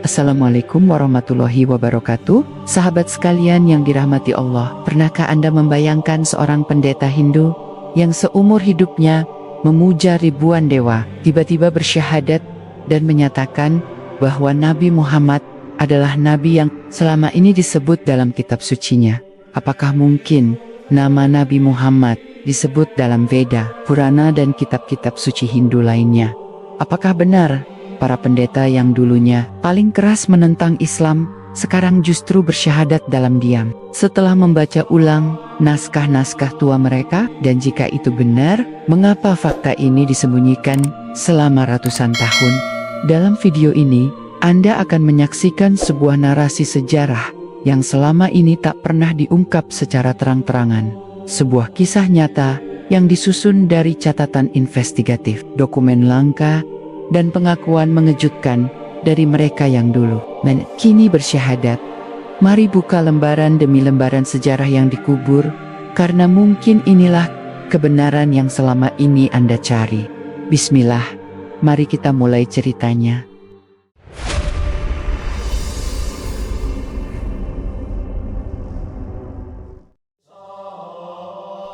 Assalamualaikum warahmatullahi wabarakatuh. Sahabat sekalian yang dirahmati Allah, pernahkah Anda membayangkan seorang pendeta Hindu yang seumur hidupnya memuja ribuan dewa, tiba-tiba bersyahadat dan menyatakan bahwa Nabi Muhammad adalah Nabi yang selama ini disebut dalam kitab sucinya? Apakah mungkin nama Nabi Muhammad disebut dalam Veda, Purana dan kitab-kitab suci Hindu lainnya? Apakah benar para pendeta yang dulunya paling keras menentang Islam sekarang justru bersyahadat dalam diam setelah membaca ulang naskah-naskah tua mereka? Dan jika itu benar, mengapa fakta ini disembunyikan selama ratusan tahun? Dalam video ini, Anda akan menyaksikan sebuah narasi sejarah yang selama ini tak pernah diungkap secara terang-terangan. Sebuah kisah nyata yang disusun dari catatan investigatif, dokumen langka, dan pengakuan mengejutkan dari mereka yang dulu dan kini bersyahadat. Mari buka lembaran demi lembaran sejarah yang dikubur, karena mungkin inilah kebenaran yang selama ini Anda cari. Bismillah, mari kita mulai ceritanya.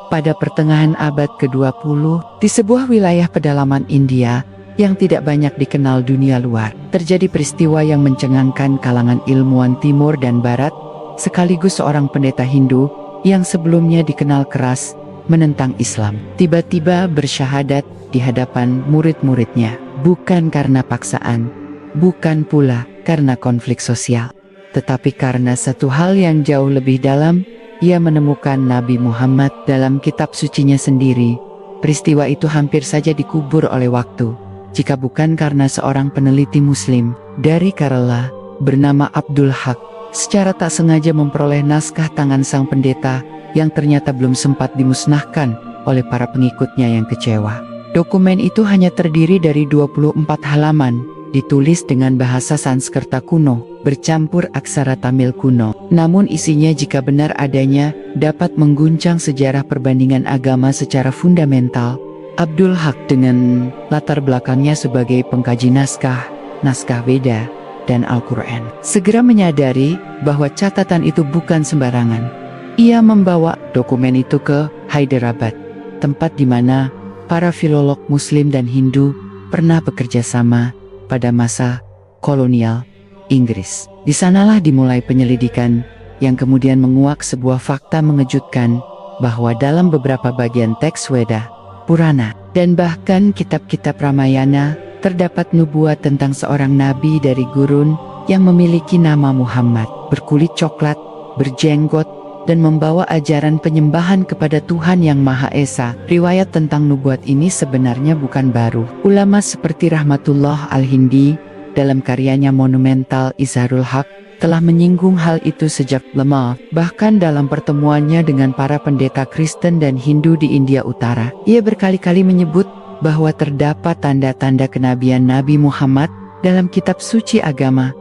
Pada pertengahan abad ke-20, di sebuah wilayah pedalaman India yang tidak banyak dikenal dunia luar, terjadi peristiwa yang mencengangkan kalangan ilmuwan timur dan barat, sekaligus seorang pendeta Hindu yang sebelumnya dikenal keras menentang Islam, tiba-tiba bersyahadat di hadapan murid-muridnya, bukan karena paksaan, bukan pula karena konflik sosial, tetapi karena satu hal yang jauh lebih dalam. Ia menemukan Nabi Muhammad dalam kitab sucinya sendiri. Peristiwa itu hampir saja dikubur oleh waktu, jika bukan karena seorang peneliti Muslim dari Kerala bernama Abdul Haq secara tak sengaja memperoleh naskah tangan sang pendeta yang ternyata belum sempat dimusnahkan oleh para pengikutnya yang kecewa. Dokumen itu hanya terdiri dari 24 halaman, ditulis dengan bahasa Sanskerta kuno, bercampur aksara Tamil kuno. Namun isinya jika benar adanya, dapat mengguncang sejarah perbandingan agama secara fundamental. Abdul Haq dengan latar belakangnya sebagai pengkaji naskah Veda, dan Al-Quran, segera menyadari bahwa catatan itu bukan sembarangan. Ia membawa dokumen itu ke Hyderabad, tempat di mana para filolog Muslim dan Hindu pernah bekerja sama pada masa kolonial Inggris. Di sanalah dimulai penyelidikan yang kemudian menguak sebuah fakta mengejutkan bahwa dalam beberapa bagian teks Veda, Purana, dan bahkan kitab-kitab Ramayana terdapat nubuat tentang seorang nabi dari gurun yang memiliki nama Muhammad, berkulit coklat, berjenggot, dan membawa ajaran penyembahan kepada Tuhan Yang Maha Esa. Riwayat tentang nubuat ini sebenarnya bukan baru. Ulama seperti Rahmatullah Al-Hindi dalam karyanya monumental Izharul Haq telah menyinggung hal itu sejak lama, bahkan dalam pertemuannya dengan para pendeta Kristen dan Hindu di India Utara. Ia berkali-kali menyebut bahwa terdapat tanda-tanda kenabian Nabi Muhammad dalam kitab suci agama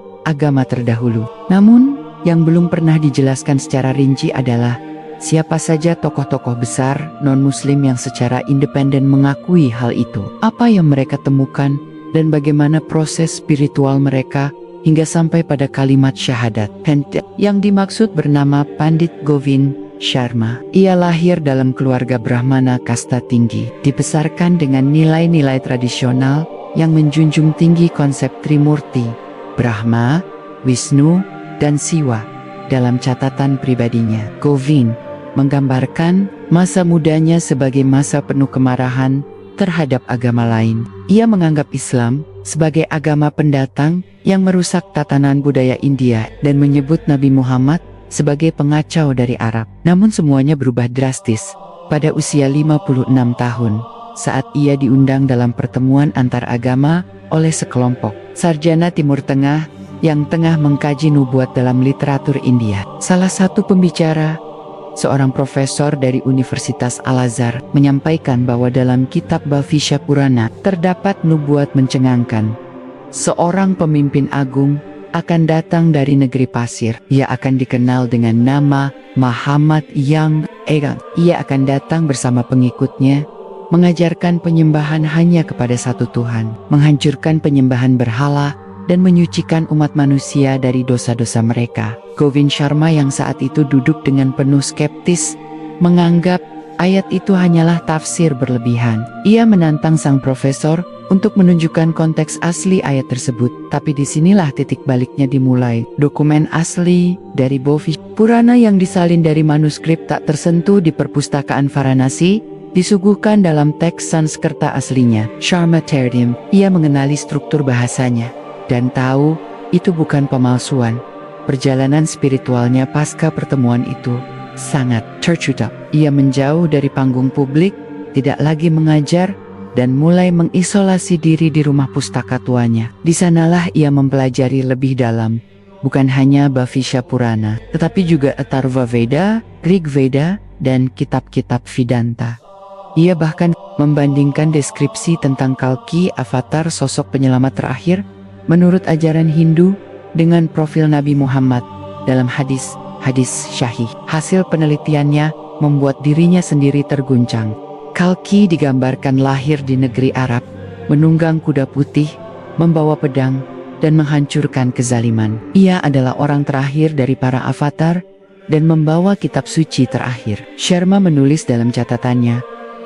terdahulu. Namun, yang belum pernah dijelaskan secara rinci adalah siapa saja tokoh-tokoh besar non-muslim yang secara independen mengakui hal itu. Apa yang mereka temukan dan bagaimana proses spiritual mereka hingga sampai pada kalimat syahadat. Yang dimaksud bernama Pandit Govind Sharma. Ia lahir dalam keluarga Brahmana kasta tinggi, dibesarkan dengan nilai-nilai tradisional yang menjunjung tinggi konsep Trimurti, Brahma, Wisnu, dan Siwa. Dalam catatan pribadinya, Govind menggambarkan masa mudanya sebagai masa penuh kemarahan terhadap agama lain. Ia menganggap Islam sebagai agama pendatang yang merusak tatanan budaya India dan menyebut Nabi Muhammad sebagai pengacau dari Arab. Namun semuanya berubah drastis pada usia 56 tahun saat ia diundang dalam pertemuan antar agama oleh sekelompok sarjana Timur Tengah yang tengah mengkaji nubuat dalam literatur India. Salah satu pembicara, seorang profesor dari Universitas Al-Azhar, menyampaikan bahwa dalam kitab Bhavisya Purana terdapat nubuat mencengangkan. Seorang pemimpin agung akan datang dari negeri pasir. Ia akan dikenal dengan nama Muhammad yang ia akan datang bersama pengikutnya, mengajarkan penyembahan hanya kepada satu Tuhan, menghancurkan penyembahan berhala, dan menyucikan umat manusia dari dosa-dosa mereka. Govind Sharma yang saat itu duduk dengan penuh skeptis, menganggap ayat itu hanyalah tafsir berlebihan. Ia menantang sang profesor untuk menunjukkan konteks asli ayat tersebut. Tapi disinilah titik baliknya dimulai. Dokumen asli dari Bhavi Purana yang disalin dari manuskrip tak tersentuh di perpustakaan Varanasi disuguhkan dalam teks Sanskerta aslinya. Sharma Terdim, ia mengenali struktur bahasanya dan tahu itu bukan pemalsuan. Perjalanan spiritualnya pasca pertemuan itu sangat tertutup. Ia menjauh dari panggung publik, tidak lagi mengajar, dan mulai mengisolasi diri di rumah pustaka tuanya. Di sanalah ia mempelajari lebih dalam, bukan hanya Bhavisya Purana, tetapi juga Atharva Veda, Rig Veda, dan kitab-kitab Vedanta. Ia bahkan membandingkan deskripsi tentang Kalki, avatar sosok penyelamat terakhir, menurut ajaran Hindu, dengan profil Nabi Muhammad dalam hadis syahih. Hasil penelitiannya membuat dirinya sendiri terguncang. Kalki digambarkan lahir di negeri Arab, menunggang kuda putih, membawa pedang, dan menghancurkan kezaliman. Ia adalah orang terakhir dari para avatar dan membawa kitab suci terakhir. Sharma menulis dalam catatannya,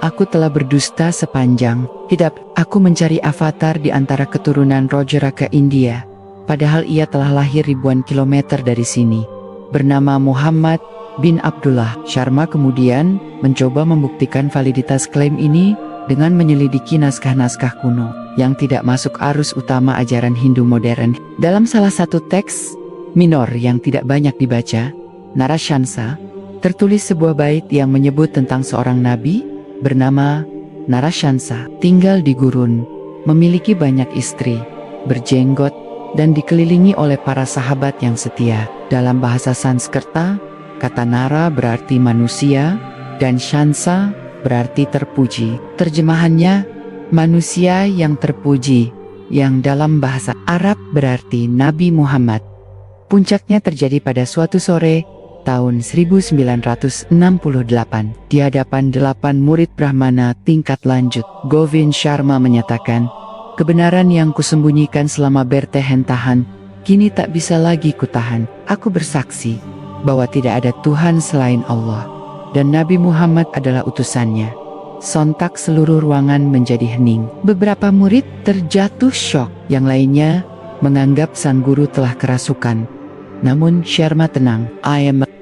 "Aku telah berdusta sepanjang hidup. Aku mencari avatar di antara keturunan Rojara ke India, padahal ia telah lahir ribuan kilometer dari sini, bernama Muhammad bin Abdullah." Sharma kemudian mencoba membuktikan validitas klaim ini dengan menyelidiki naskah-naskah kuno yang tidak masuk arus utama ajaran Hindu modern. Dalam salah satu teks minor yang tidak banyak dibaca, Narashansa, tertulis sebuah bait yang menyebut tentang seorang nabi bernama Narashansa, tinggal di gurun, memiliki banyak istri, berjenggot, dan dikelilingi oleh para sahabat yang setia. Dalam bahasa Sanskerta, kata Nara berarti manusia, dan Shansa berarti terpuji. Terjemahannya, manusia yang terpuji, yang dalam bahasa Arab berarti Nabi Muhammad. Puncaknya terjadi pada suatu sore, tahun 1968, di hadapan 8 murid Brahmana tingkat lanjut. Govind Sharma menyatakan, "Kebenaran yang kusembunyikan selama bertahan-tahan, kini tak bisa lagi kutahan. Aku bersaksi bahwa tidak ada Tuhan selain Allah, dan Nabi Muhammad adalah utusannya." Sontak seluruh ruangan menjadi hening. Beberapa murid terjatuh syok, yang lainnya menganggap sang guru telah kerasukan. Namun Sharma tenang.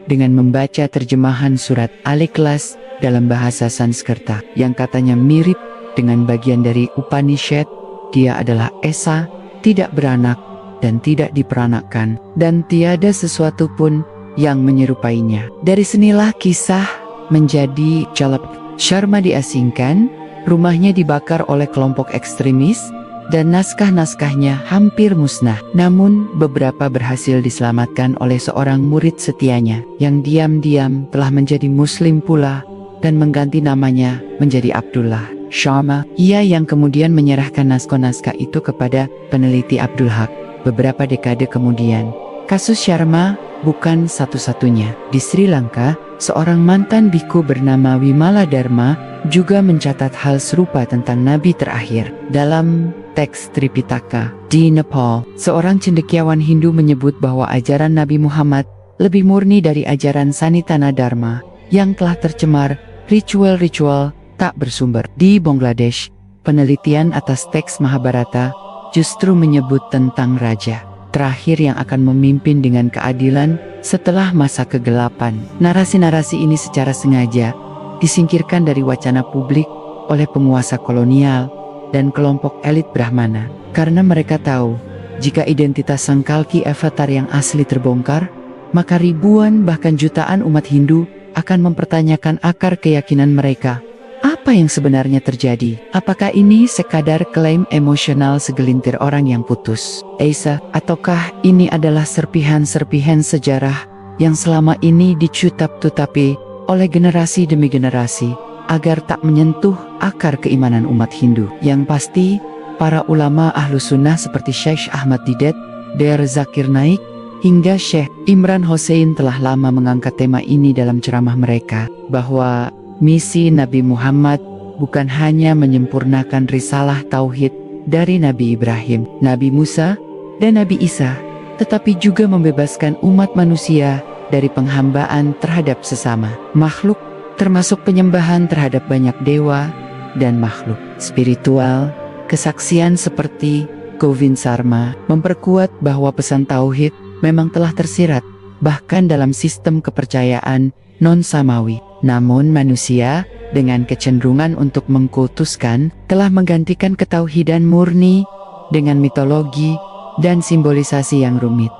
Dengan membaca terjemahan surat Al-Ikhlas dalam bahasa Sanskerta yang katanya mirip dengan bagian dari Upanishad, dia adalah Esa, tidak beranak dan tidak diperanakkan, dan tiada sesuatu pun yang menyerupainya. Dari sinilah kisah menjadi jalap. Sharma diasingkan, rumahnya dibakar oleh kelompok ekstremis, dan naskah-naskahnya hampir musnah. Namun beberapa berhasil diselamatkan oleh seorang murid setianya yang diam-diam telah menjadi muslim pula dan mengganti namanya menjadi Abdullah Sharma. Ia yang kemudian menyerahkan naskah-naskah itu kepada peneliti Abdul Haq beberapa dekade kemudian. Kasus Sharma bukan satu-satunya. Di Sri Lanka, seorang mantan biku bernama Wimala Dharma juga mencatat hal serupa tentang nabi terakhir. Dalam teks Tripitaka di Nepal, seorang cendekiawan Hindu menyebut bahwa ajaran Nabi Muhammad lebih murni dari ajaran Sanatana Dharma yang telah tercemar ritual-ritual tak bersumber. Di Bangladesh, penelitian atas teks Mahabharata justru menyebut tentang raja terakhir yang akan memimpin dengan keadilan setelah masa kegelapan. Narasi-narasi ini secara sengaja disingkirkan dari wacana publik oleh penguasa kolonial dan kelompok elit Brahmana, karena mereka tahu jika identitas sang Kalki avatar yang asli terbongkar, maka ribuan bahkan jutaan umat Hindu akan mempertanyakan akar keyakinan mereka. Apa yang sebenarnya terjadi? Apakah ini sekadar klaim emosional segelintir orang yang putus asa, ataukah ini adalah serpihan-serpihan sejarah yang selama ini dicutab-tutapi oleh generasi demi generasi agar tak menyentuh akar keimanan umat Hindu? Yang pasti, para ulama ahlu sunnah seperti Syekh Ahmad Didat, Der Zakir Naik, hingga Syekh Imran Hossein telah lama mengangkat tema ini dalam ceramah mereka, bahwa misi Nabi Muhammad bukan hanya menyempurnakan risalah tauhid dari Nabi Ibrahim, Nabi Musa, dan Nabi Isa, tetapi juga membebaskan umat manusia dari penghambaan terhadap sesama makhluk, termasuk penyembahan terhadap banyak dewa dan makhluk spiritual. Kesaksian seperti Govind Sarma memperkuat bahwa pesan tauhid memang telah tersirat bahkan dalam sistem kepercayaan non-samawi. Namun manusia dengan kecenderungan untuk mengkultuskan telah menggantikan ketauhidan murni dengan mitologi dan simbolisasi yang rumit.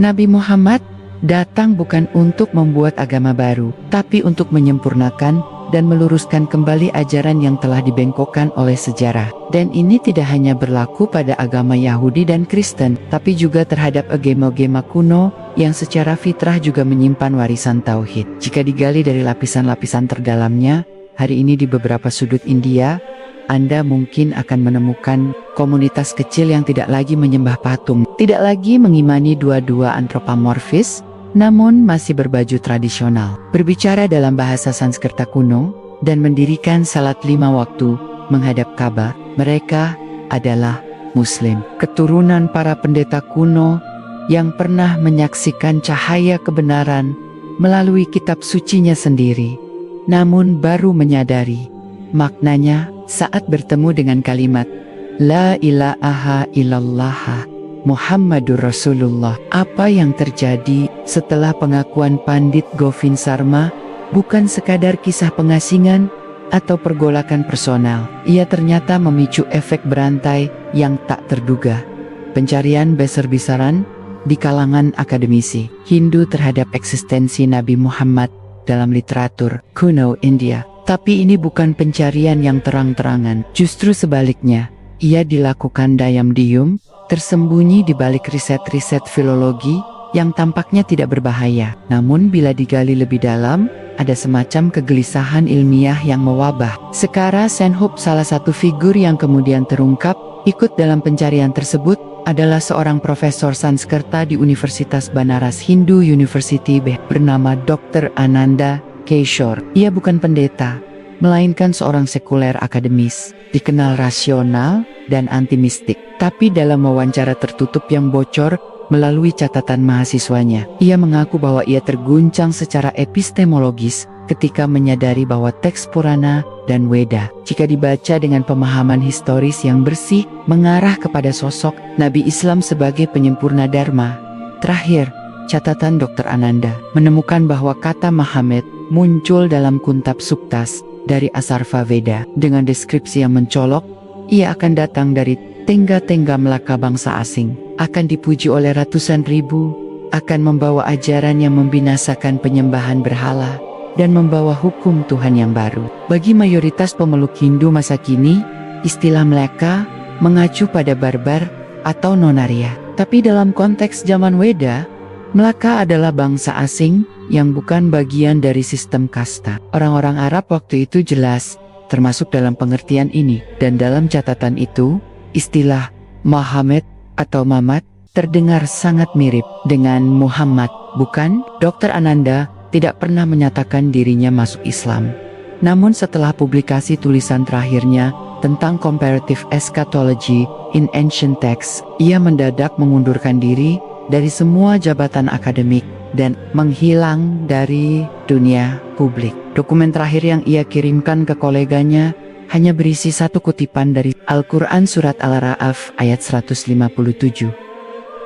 Nabi Muhammad datang bukan untuk membuat agama baru, tapi untuk menyempurnakan dan meluruskan kembali ajaran yang telah dibengkokkan oleh sejarah. Dan ini tidak hanya berlaku pada agama Yahudi dan Kristen, tapi juga terhadap agama-agama kuno yang secara fitrah juga menyimpan warisan tauhid. Jika digali dari lapisan-lapisan terdalamnya, hari ini di beberapa sudut India, Anda mungkin akan menemukan komunitas kecil yang tidak lagi menyembah patung, tidak lagi mengimani dua-dua antropomorfis, namun masih berbaju tradisional, berbicara dalam bahasa Sanskerta kuno, dan mendirikan salat 5 waktu menghadap Ka'bah. Mereka adalah Muslim, keturunan para pendeta kuno yang pernah menyaksikan cahaya kebenaran melalui kitab sucinya sendiri, namun baru menyadari maknanya saat bertemu dengan kalimat La ilaha illallah Muhammadur Rasulullah. Apa yang terjadi setelah pengakuan Pandit Govind Sarma bukan sekadar kisah pengasingan atau pergolakan personal. Ia ternyata memicu efek berantai yang tak terduga. Pencarian besar-besaran di kalangan akademisi Hindu terhadap eksistensi Nabi Muhammad dalam literatur kuno India. Tapi ini bukan pencarian yang terang-terangan, justru sebaliknya. Ia dilakukan diam-diam, tersembunyi di balik riset-riset filologi yang tampaknya tidak berbahaya. Namun bila digali lebih dalam, ada semacam kegelisahan ilmiah yang mewabah. Sekara Senhoop, salah satu figur yang kemudian terungkap ikut dalam pencarian tersebut, adalah seorang profesor Sanskerta di Universitas Banaras Hindu University bernama Dr. Ananda Kishore. Ia bukan pendeta, melainkan seorang sekuler akademis, dikenal rasional dan anti-mistik. Tapi dalam wawancara tertutup yang bocor melalui catatan mahasiswanya, ia mengaku bahwa ia terguncang secara epistemologis ketika menyadari bahwa teks Purana dan Weda, jika dibaca dengan pemahaman historis yang bersih, mengarah kepada sosok Nabi Islam sebagai penyempurna Dharma. Terakhir, catatan Dr. Ananda menemukan bahwa kata Muhammad muncul dalam Kuntab Suktas dari Asarva Veda dengan deskripsi yang mencolok. Ia akan datang dari tengga-tengga Melaka bangsa asing, akan dipuji oleh ratusan ribu, akan membawa ajaran yang membinasakan penyembahan berhala, dan membawa hukum Tuhan yang baru. Bagi mayoritas pemeluk Hindu masa kini, istilah Melaka mengacu pada barbar atau nonaria. Tapi dalam konteks zaman Weda, Melaka adalah bangsa asing yang bukan bagian dari sistem kasta. Orang-orang Arab waktu itu jelas termasuk dalam pengertian ini, dan dalam catatan itu, istilah Muhammad atau Mamat terdengar sangat mirip dengan Muhammad, bukan? Dr. Ananda tidak pernah menyatakan dirinya masuk Islam. Namun setelah publikasi tulisan terakhirnya tentang Comparative Eschatology in Ancient Texts, ia mendadak mengundurkan diri dari semua jabatan akademik dan menghilang dari dunia publik. Dokumen terakhir yang ia kirimkan ke koleganya hanya berisi satu kutipan dari Al-Quran Surat Al-Ra'af ayat 157.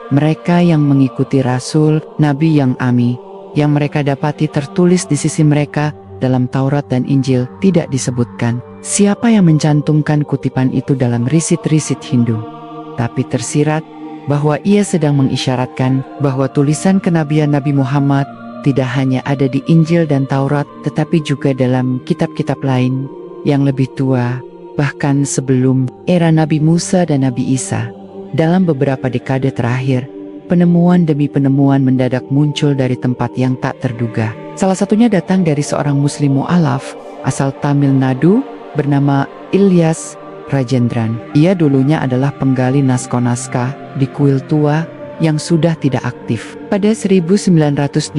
Mereka yang mengikuti Rasul, Nabi yang ami, yang mereka dapati tertulis di sisi mereka dalam Taurat dan Injil, tidak disebutkan siapa yang mencantumkan kutipan itu dalam risit-risit Hindu. Tapi tersirat bahwa ia sedang mengisyaratkan bahwa tulisan kenabian Nabi Muhammad tidak hanya ada di Injil dan Taurat, tetapi juga dalam kitab-kitab lain yang lebih tua, bahkan sebelum era Nabi Musa dan Nabi Isa. Dalam beberapa dekade terakhir, penemuan demi penemuan mendadak muncul dari tempat yang tak terduga. Salah satunya datang dari seorang Muslim mu'alaf asal Tamil Nadu bernama Ilyas Rajendran. Ia dulunya adalah penggali naskah-naskah di kuil tua yang sudah tidak aktif. Pada 1989,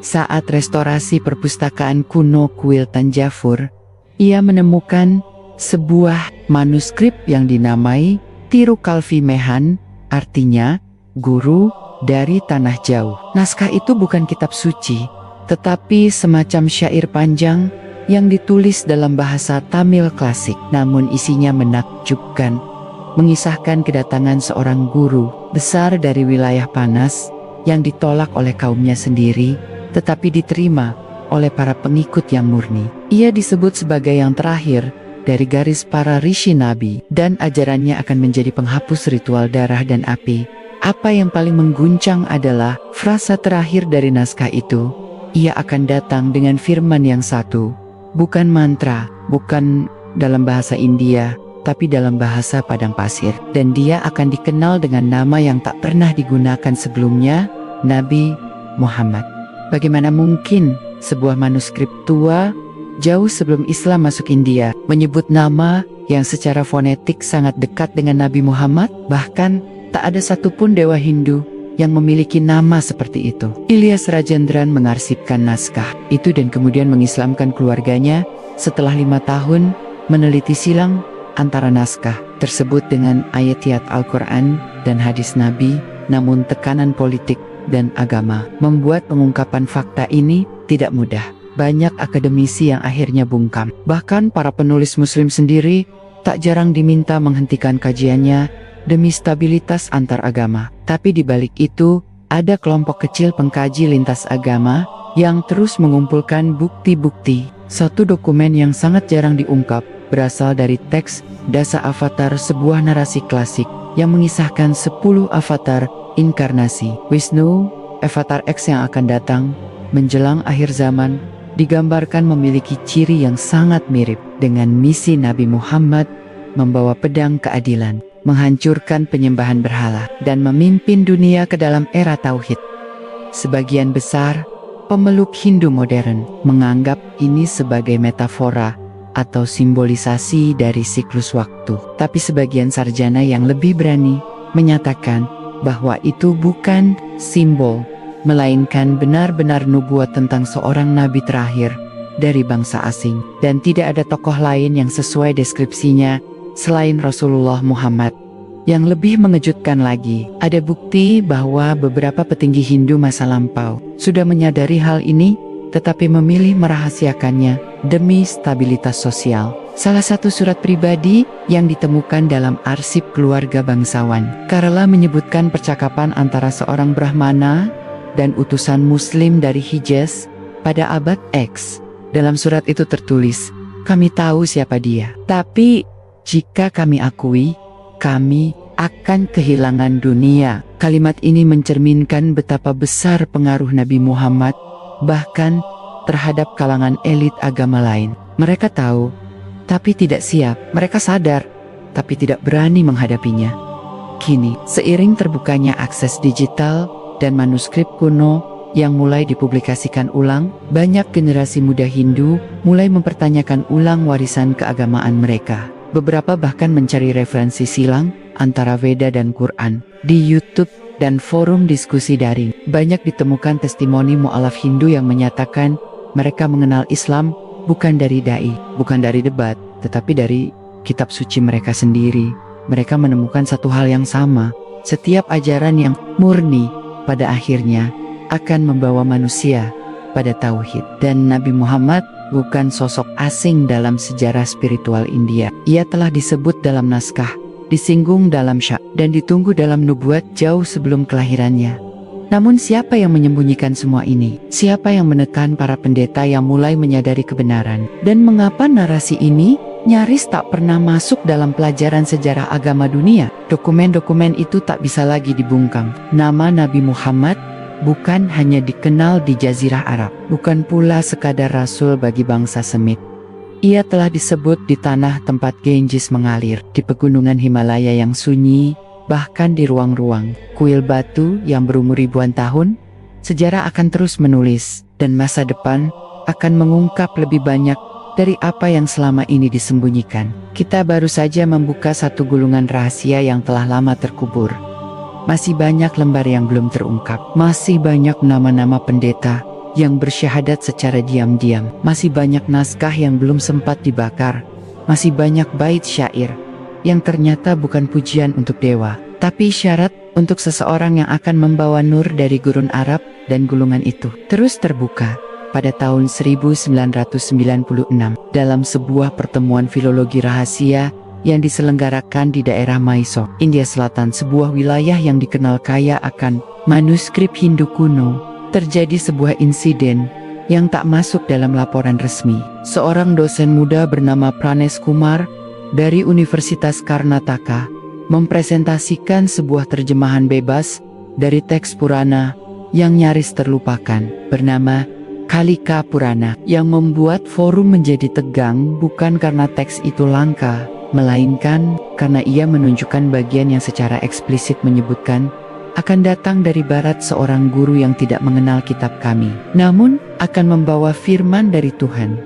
saat restorasi perpustakaan kuno kuil Tanjavur, ia menemukan sebuah manuskrip yang dinamai Tiru Kalfi Mehan, artinya guru dari tanah jauh. Naskah itu bukan kitab suci, tetapi semacam syair panjang yang ditulis dalam bahasa Tamil klasik. Namun isinya menakjubkan, mengisahkan kedatangan seorang guru besar dari wilayah panas yang ditolak oleh kaumnya sendiri, tetapi diterima oleh para pengikut yang murni. Ia disebut sebagai yang terakhir dari garis para rishi nabi, dan ajarannya akan menjadi penghapus ritual darah dan api. Apa yang paling mengguncang adalah frasa terakhir dari naskah itu. Ia akan datang dengan firman yang satu, bukan mantra, bukan dalam bahasa India, tapi dalam bahasa padang pasir. Dan dia akan dikenal dengan nama yang tak pernah digunakan sebelumnya, Nabi Muhammad. Bagaimana mungkin sebuah manuskrip tua, jauh sebelum Islam masuk India, menyebut nama yang secara fonetik sangat dekat dengan Nabi Muhammad? Bahkan, tak ada satupun dewa Hindu yang memiliki nama seperti itu. Ilyas Rajendran mengarsipkan naskah itu dan kemudian mengislamkan keluarganya setelah 5 tahun meneliti silang antara naskah tersebut dengan ayat-ayat Al-Quran dan hadis Nabi. Namun tekanan politik dan agama membuat pengungkapan fakta ini tidak mudah. Banyak akademisi yang akhirnya bungkam. Bahkan para penulis muslim sendiri tak jarang diminta menghentikan kajiannya demi stabilitas antar agama. Tapi di balik itu, ada kelompok kecil pengkaji lintas agama yang terus mengumpulkan bukti-bukti. Satu dokumen yang sangat jarang diungkap berasal dari teks Dasa Avatar, sebuah narasi klasik yang mengisahkan 10 avatar inkarnasi Wisnu, avatar X yang akan datang menjelang akhir zaman, digambarkan memiliki ciri yang sangat mirip dengan misi Nabi Muhammad, membawa pedang keadilan, menghancurkan penyembahan berhala, dan memimpin dunia ke dalam era tauhid. Sebagian besar pemeluk Hindu modern menganggap ini sebagai metafora atau simbolisasi dari siklus waktu. Tapi sebagian sarjana yang lebih berani menyatakan bahwa itu bukan simbol, melainkan benar-benar nubuat tentang seorang nabi terakhir dari bangsa asing. Dan tidak ada tokoh lain yang sesuai deskripsinya selain Rasulullah Muhammad. Yang lebih mengejutkan lagi, ada bukti bahwa beberapa petinggi Hindu masa lampau sudah menyadari hal ini, tetapi memilih merahasiakannya demi stabilitas sosial. Salah satu surat pribadi yang ditemukan dalam arsip keluarga bangsawan Kerala menyebutkan percakapan antara seorang Brahmana dan utusan Muslim dari Hijaz pada abad X. Dalam surat itu tertulis, "Kami tahu siapa dia, tapi jika kami akui, kami akan kehilangan dunia." Kalimat ini mencerminkan betapa besar pengaruh Nabi Muhammad, bahkan terhadap kalangan elit agama lain. Mereka tahu, tapi tidak siap. Mereka sadar, tapi tidak berani menghadapinya. Kini, seiring terbukanya akses digital dan manuskrip kuno yang mulai dipublikasikan ulang, banyak generasi muda Hindu mulai mempertanyakan ulang warisan keagamaan mereka. Beberapa bahkan mencari referensi silang antara Veda dan Quran. Di YouTube dan forum diskusi daring, banyak ditemukan testimoni mu'alaf Hindu yang menyatakan mereka mengenal Islam bukan dari dai, bukan dari debat, tetapi dari kitab suci mereka sendiri. Mereka menemukan satu hal yang sama. Setiap ajaran yang murni pada akhirnya akan membawa manusia pada tauhid. Dan Nabi Muhammad bukan sosok asing dalam sejarah spiritual India. Ia telah disebut dalam naskah, disinggung dalam syak, dan ditunggu dalam nubuat jauh sebelum kelahirannya. Namun siapa yang menyembunyikan semua ini? Siapa yang menekan para pendeta yang mulai menyadari kebenaran? Dan mengapa narasi ini nyaris tak pernah masuk dalam pelajaran sejarah agama dunia? Dokumen-dokumen itu tak bisa lagi dibungkam. Nama Nabi Muhammad bukan hanya dikenal di Jazirah Arab, bukan pula sekadar rasul bagi bangsa Semit. Ia telah disebut di tanah tempat Ganges mengalir, di pegunungan Himalaya yang sunyi, bahkan di ruang-ruang kuil batu yang berumur ribuan tahun. Sejarah akan terus menulis, dan masa depan akan mengungkap lebih banyak dari apa yang selama ini disembunyikan. Kita baru saja membuka satu gulungan rahasia yang telah lama terkubur. Masih banyak lembar yang belum terungkap. Masih banyak nama-nama pendeta yang bersyahadat secara diam-diam. Masih banyak naskah yang belum sempat dibakar. Masih banyak bait syair yang ternyata bukan pujian untuk dewa, tapi syarat untuk seseorang yang akan membawa nur dari gurun Arab, dan gulungan itu terus terbuka pada tahun 1996 dalam sebuah pertemuan filologi rahasia yang diselenggarakan di daerah Mysore, India Selatan, sebuah wilayah yang dikenal kaya akan manuskrip Hindu kuno. Terjadi sebuah insiden yang tak masuk dalam laporan resmi. Seorang dosen muda bernama Pranesh Kumar dari Universitas Karnataka mempresentasikan sebuah terjemahan bebas dari teks Purana yang nyaris terlupakan, bernama Kalika Purana, yang membuat forum menjadi tegang bukan karena teks itu langka, melainkan karena ia menunjukkan bagian yang secara eksplisit menyebutkan akan datang dari barat seorang guru yang tidak mengenal kitab kami, namun akan membawa firman dari Tuhan.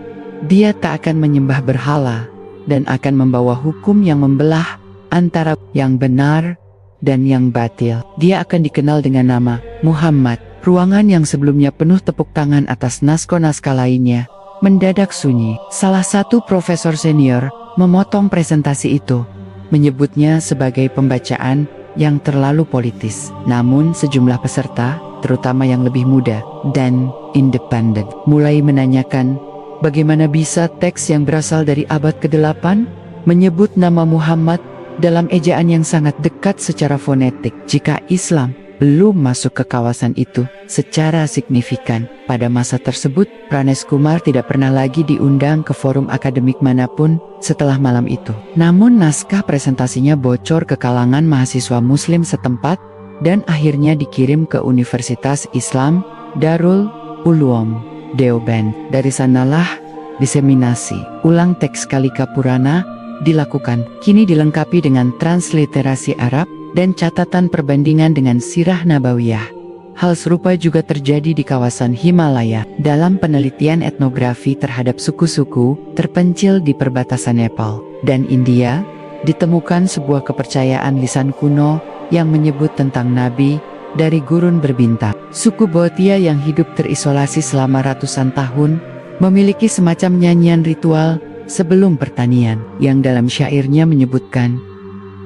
Dia tak akan menyembah berhala dan akan membawa hukum yang membelah antara yang benar dan yang batil. Dia akan dikenal dengan nama Muhammad. Ruangan yang sebelumnya penuh tepuk tangan atas naskah-naskah lainnya mendadak sunyi. Salah satu profesor senior memotong presentasi itu, menyebutnya sebagai pembacaan yang terlalu politis. Namun sejumlah peserta, terutama yang lebih muda dan independen, mulai menanyakan bagaimana bisa teks yang berasal dari abad ke-8 menyebut nama Muhammad dalam ejaan yang sangat dekat secara fonetik, jika Islam belum masuk ke kawasan itu secara signifikan. Pada masa tersebut, Pranesh Kumar tidak pernah lagi diundang ke forum akademik manapun setelah malam itu. Namun naskah presentasinya bocor ke kalangan mahasiswa muslim setempat dan akhirnya dikirim ke Universitas Islam Darul Uloom Deoband. Dari sanalah diseminasi ulang teks Kalika Purana dilakukan, kini dilengkapi dengan transliterasi Arab dan catatan perbandingan dengan Sirah Nabawiyah. Hal serupa juga terjadi di kawasan Himalaya. Dalam penelitian etnografi terhadap suku-suku terpencil di perbatasan Nepal dan India, ditemukan sebuah kepercayaan lisan kuno yang menyebut tentang nabi dari gurun berbintang. Suku Bhotia yang hidup terisolasi selama ratusan tahun memiliki semacam nyanyian ritual sebelum pertanian yang dalam syairnya menyebutkan,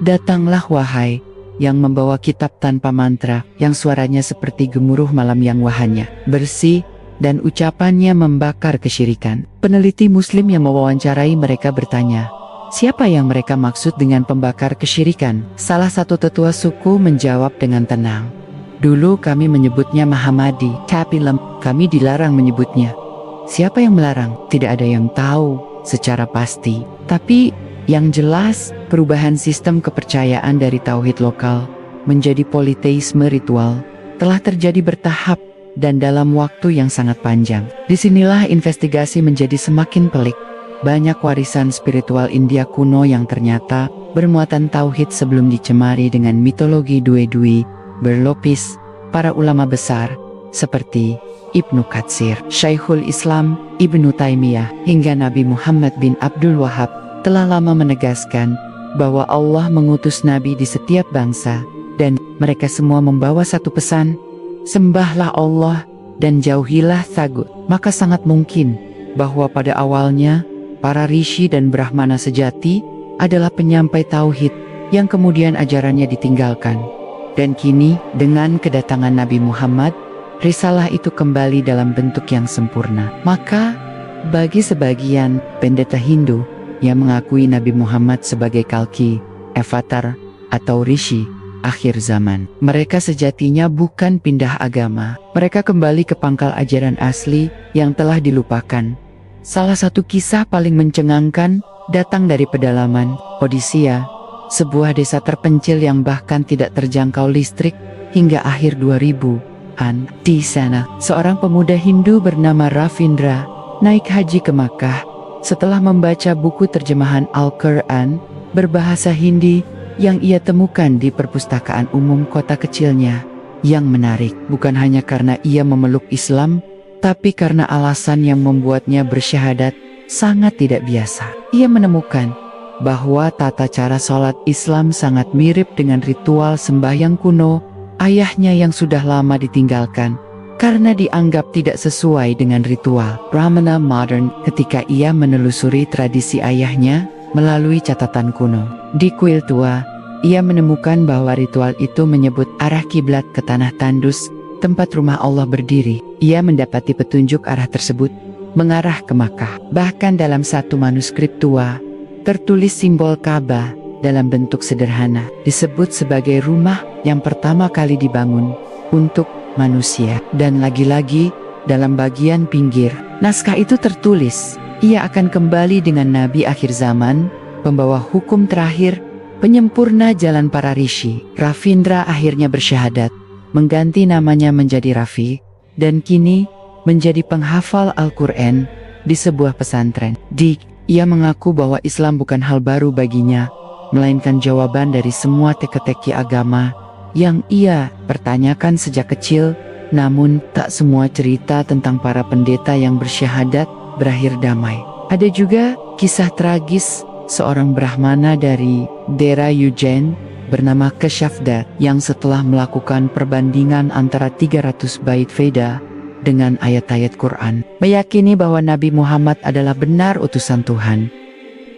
"Datanglah wahai yang membawa kitab tanpa mantra, yang suaranya seperti gemuruh malam yang wahanya bersih dan ucapannya membakar kesyirikan." Peneliti muslim yang mewawancarai mereka bertanya, siapa yang mereka maksud dengan pembakar kesyirikan? Salah satu tetua suku menjawab dengan tenang, "Dulu kami menyebutnya Mahamadi, tapi kami dilarang menyebutnya." Siapa yang melarang? Tidak ada yang tahu secara pasti, tapi yang jelas, perubahan sistem kepercayaan dari tauhid lokal menjadi politeisme ritual telah terjadi bertahap dan dalam waktu yang sangat panjang. Disinilah investigasi menjadi semakin pelik. Banyak warisan spiritual India kuno yang ternyata bermuatan tauhid sebelum dicemari dengan mitologi due-dui berlopis para ulama besar seperti Ibnu Katsir, Syekhul Islam, Ibnu Taimiyah, hingga Nabi Muhammad bin Abdul Wahab telah lama menegaskan bahwa Allah mengutus Nabi di setiap bangsa, dan mereka semua membawa satu pesan, sembahlah Allah dan jauhilah tagut. Maka sangat mungkin bahwa pada awalnya, para rishi dan brahmana sejati adalah penyampai tauhid yang kemudian ajarannya ditinggalkan. Dan kini, dengan kedatangan Nabi Muhammad, risalah itu kembali dalam bentuk yang sempurna. Maka, bagi sebagian pendeta Hindu yang mengakui Nabi Muhammad sebagai Kalki, Avatar, atau Rishi akhir zaman, mereka sejatinya bukan pindah agama. Mereka kembali ke pangkal ajaran asli yang telah dilupakan. Salah satu kisah paling mencengangkan datang dari pedalaman Odisea, sebuah desa terpencil yang bahkan tidak terjangkau listrik hingga akhir 2000-an. Di sana, seorang pemuda Hindu bernama Ravindra naik haji ke Makkah setelah membaca buku terjemahan Al-Quran berbahasa Hindi yang ia temukan di perpustakaan umum kota kecilnya. Yang menarik, bukan hanya karena ia memeluk Islam, tapi karena alasan yang membuatnya bersyahadat sangat tidak biasa. Ia menemukan bahwa tata cara sholat Islam sangat mirip dengan ritual sembahyang kuno ayahnya yang sudah lama ditinggalkan karena dianggap tidak sesuai dengan ritual Brahmana modern. Ketika ia menelusuri tradisi ayahnya, melalui catatan kuno. Di kuil tua, ia menemukan bahwa ritual itu menyebut arah kiblat ke tanah tandus, tempat rumah Allah berdiri. Ia mendapati petunjuk arah tersebut mengarah ke Makkah. Bahkan dalam satu manuskrip tua, tertulis simbol Ka'bah dalam bentuk sederhana, disebut sebagai rumah yang pertama kali dibangun untuk manusia. Dan lagi-lagi, dalam bagian pinggir naskah itu tertulis, ia akan kembali dengan Nabi akhir zaman, pembawa hukum terakhir, penyempurna jalan para rishi. Ravindra akhirnya bersyahadat, mengganti namanya menjadi Raffi, dan kini menjadi penghafal Al-Quran di sebuah pesantren. Ia mengaku bahwa Islam bukan hal baru baginya, melainkan jawaban dari semua teka-teki agama yang ia pertanyakan sejak kecil. Namun, tak semua cerita tentang para pendeta yang bersyahadat berakhir damai. Ada juga kisah tragis seorang Brahmana dari daerah Ujjain bernama Keshafdat yang setelah melakukan perbandingan antara 300 bait Veda dengan ayat-ayat Quran, meyakini bahwa Nabi Muhammad adalah benar utusan Tuhan.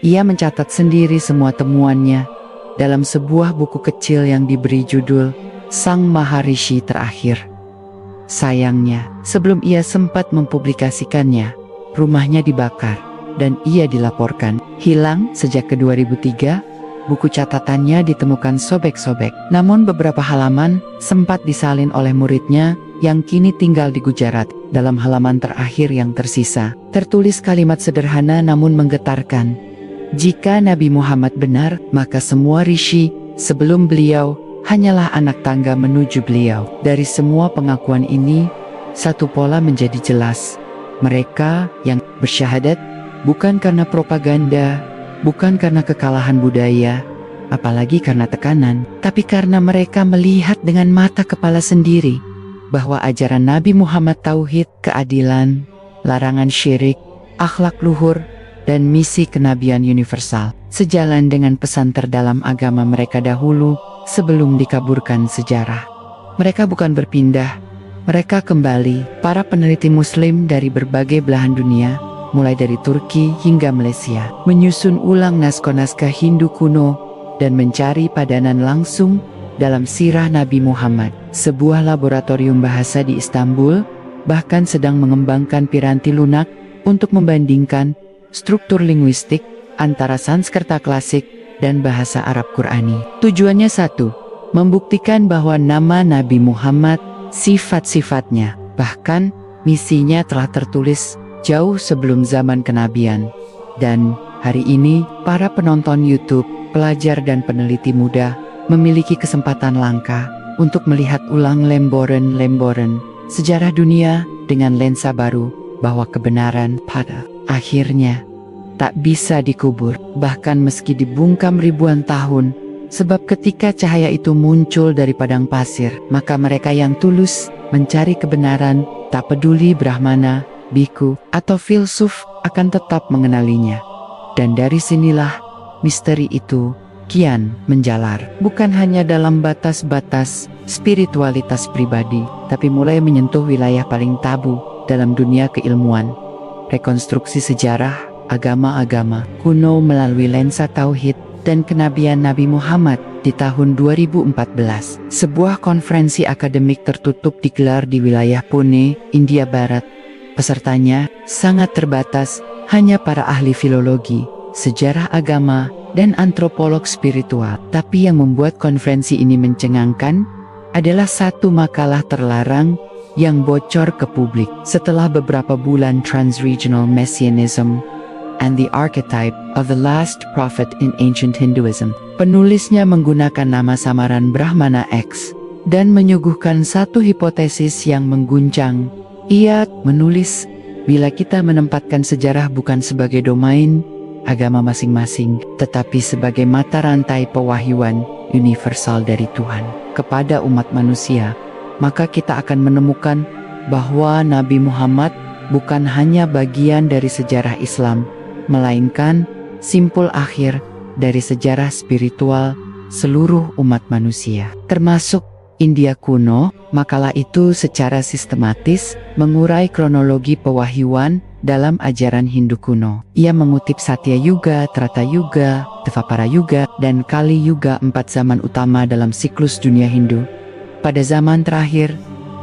Ia mencatat sendiri semua temuannya dalam sebuah buku kecil yang diberi judul Sang Maharishi Terakhir. Sayangnya, sebelum ia sempat mempublikasikannya, rumahnya dibakar dan ia dilaporkan hilang. Sejak ke 2003, buku catatannya ditemukan sobek-sobek. Namun beberapa halaman sempat disalin oleh muridnya yang kini tinggal di Gujarat. Dalam halaman terakhir yang tersisa, tertulis kalimat sederhana namun menggetarkan. Jika Nabi Muhammad benar, maka semua rishi sebelum beliau hanyalah anak tangga menuju beliau. Dari semua pengakuan ini, satu pola menjadi jelas. Mereka yang bersyahadat bukan karena propaganda, bukan karena kekalahan budaya, apalagi karena tekanan, tapi karena mereka melihat dengan mata kepala sendiri bahwa ajaran Nabi Muhammad tauhid, keadilan, larangan syirik, akhlak luhur, dan misi kenabian universal, sejalan dengan pesan terdalam agama mereka dahulu sebelum dikaburkan sejarah. Mereka bukan berpindah, mereka kembali. Para peneliti Muslim dari berbagai belahan dunia, mulai dari Turki hingga Malaysia, menyusun ulang naskah-naskah Hindu kuno dan mencari padanan langsung dalam sirah Nabi Muhammad. Sebuah laboratorium bahasa di Istanbul bahkan sedang mengembangkan piranti lunak untuk membandingkan struktur linguistik antara Sanskerta klasik dan bahasa Arab Qurani. Tujuannya satu, membuktikan bahwa nama Nabi Muhammad, sifat-sifatnya, bahkan misinya telah tertulis jauh sebelum zaman kenabian. Dan hari ini, para penonton YouTube, pelajar dan peneliti muda memiliki kesempatan langka untuk melihat ulang lemboran-lemboran sejarah dunia dengan lensa baru, bahwa kebenaran pada akhirnya tak bisa dikubur, bahkan meski dibungkam ribuan tahun, sebab ketika cahaya itu muncul dari padang pasir, maka mereka yang tulus mencari kebenaran, tak peduli Brahmana, biku, atau filsuf, akan tetap mengenalinya. Dan dari sinilah misteri itu kian menjalar, bukan hanya dalam batas-batas spiritualitas pribadi, tapi mulai menyentuh wilayah paling tabu dalam dunia keilmuan. Rekonstruksi sejarah agama-agama kuno melalui lensa tauhid dan kenabian Nabi Muhammad. Di tahun 2014, sebuah konferensi akademik tertutup digelar di wilayah Pune, India Barat. Pesertanya sangat terbatas, hanya para ahli filologi, sejarah agama, dan antropolog spiritual. Tapi yang membuat konferensi ini mencengangkan adalah satu makalah terlarang yang bocor ke publik. Setelah beberapa bulan Transregional Messianism and the Archetype of the Last Prophet in Ancient Hinduism, penulisnya menggunakan nama samaran Brahmana X dan menyuguhkan satu hipotesis yang mengguncang. Ia menulis, bila kita menempatkan sejarah bukan sebagai domain agama masing-masing, tetapi sebagai mata rantai pewahyuan universal dari Tuhan kepada umat manusia, maka kita akan menemukan bahwa Nabi Muhammad bukan hanya bagian dari sejarah Islam, melainkan simpul akhir dari sejarah spiritual seluruh umat manusia, termasuk India kuno. Makalah itu secara sistematis mengurai kronologi pewahyuan dalam ajaran Hindu kuno. Ia mengutip Satya Yuga, Trata Yuga, Dvapara Yuga, dan Kali Yuga, 4 zaman utama dalam siklus dunia Hindu. Pada zaman terakhir,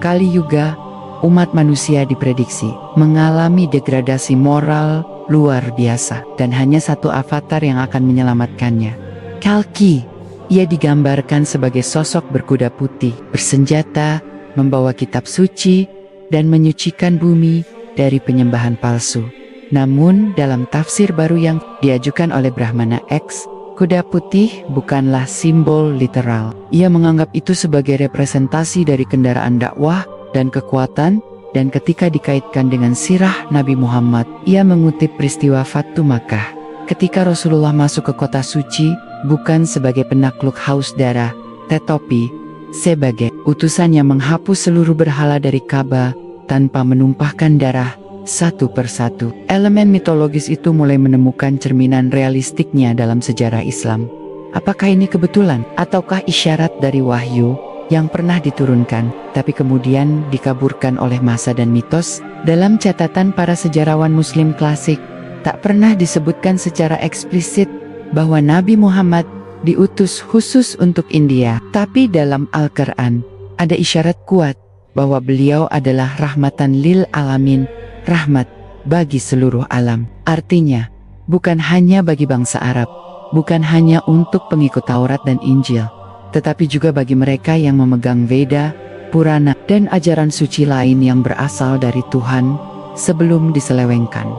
Kali Yuga, umat manusia diprediksi mengalami degradasi moral luar biasa dan hanya satu avatar yang akan menyelamatkannya. Kalki, ia digambarkan sebagai sosok berkuda putih, bersenjata, membawa kitab suci, dan menyucikan bumi dari penyembahan palsu. Namun dalam tafsir baru yang diajukan oleh Brahmana X, kuda putih bukanlah simbol literal. Ia menganggap itu sebagai representasi dari kendaraan dakwah dan kekuatan, dan ketika dikaitkan dengan sirah Nabi Muhammad, ia mengutip peristiwa Fathu Makkah. Ketika Rasulullah masuk ke kota suci, bukan sebagai penakluk haus darah, tetapi sebagai utusan yang menghapus seluruh berhala dari Ka'bah tanpa menumpahkan darah satu persatu. Elemen mitologis itu mulai menemukan cerminan realistiknya dalam sejarah Islam. Apakah ini kebetulan ataukah isyarat dari wahyu yang pernah diturunkan, tapi kemudian dikaburkan oleh masa dan mitos? Dalam catatan para sejarawan Muslim klasik, tak pernah disebutkan secara eksplisit bahwa Nabi Muhammad diutus khusus untuk India. Tapi dalam Al-Quran ada isyarat kuat bahwa beliau adalah rahmatan lil alamin, rahmat bagi seluruh alam. Artinya, bukan hanya bagi bangsa Arab, bukan hanya untuk pengikut Taurat dan Injil, tetapi juga bagi mereka yang memegang Veda, Purana, dan ajaran suci lain yang berasal dari Tuhan sebelum diselewengkan.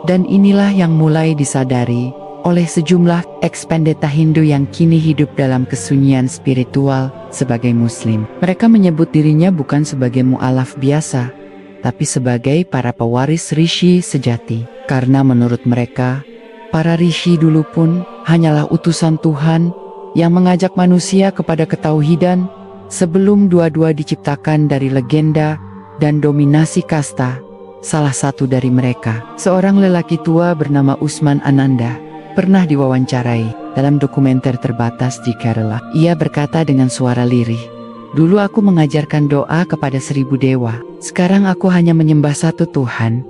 Dan inilah yang mulai disadari oleh sejumlah ekspendeta Hindu yang kini hidup dalam kesunyian spiritual sebagai Muslim. Mereka menyebut dirinya bukan sebagai mu'alaf biasa, tapi sebagai para pewaris rishi sejati. Karena menurut mereka, para rishi dulu pun hanyalah utusan Tuhan yang mengajak manusia kepada ketauhidan sebelum dua-dua diciptakan dari legenda dan dominasi kasta. Salah satu dari mereka, seorang lelaki tua bernama Usman Ananda, pernah diwawancarai dalam dokumenter terbatas di Kerala. Ia berkata dengan suara lirih, "Dulu aku mengajarkan doa kepada 1000 dewa. Sekarang aku hanya menyembah satu Tuhan.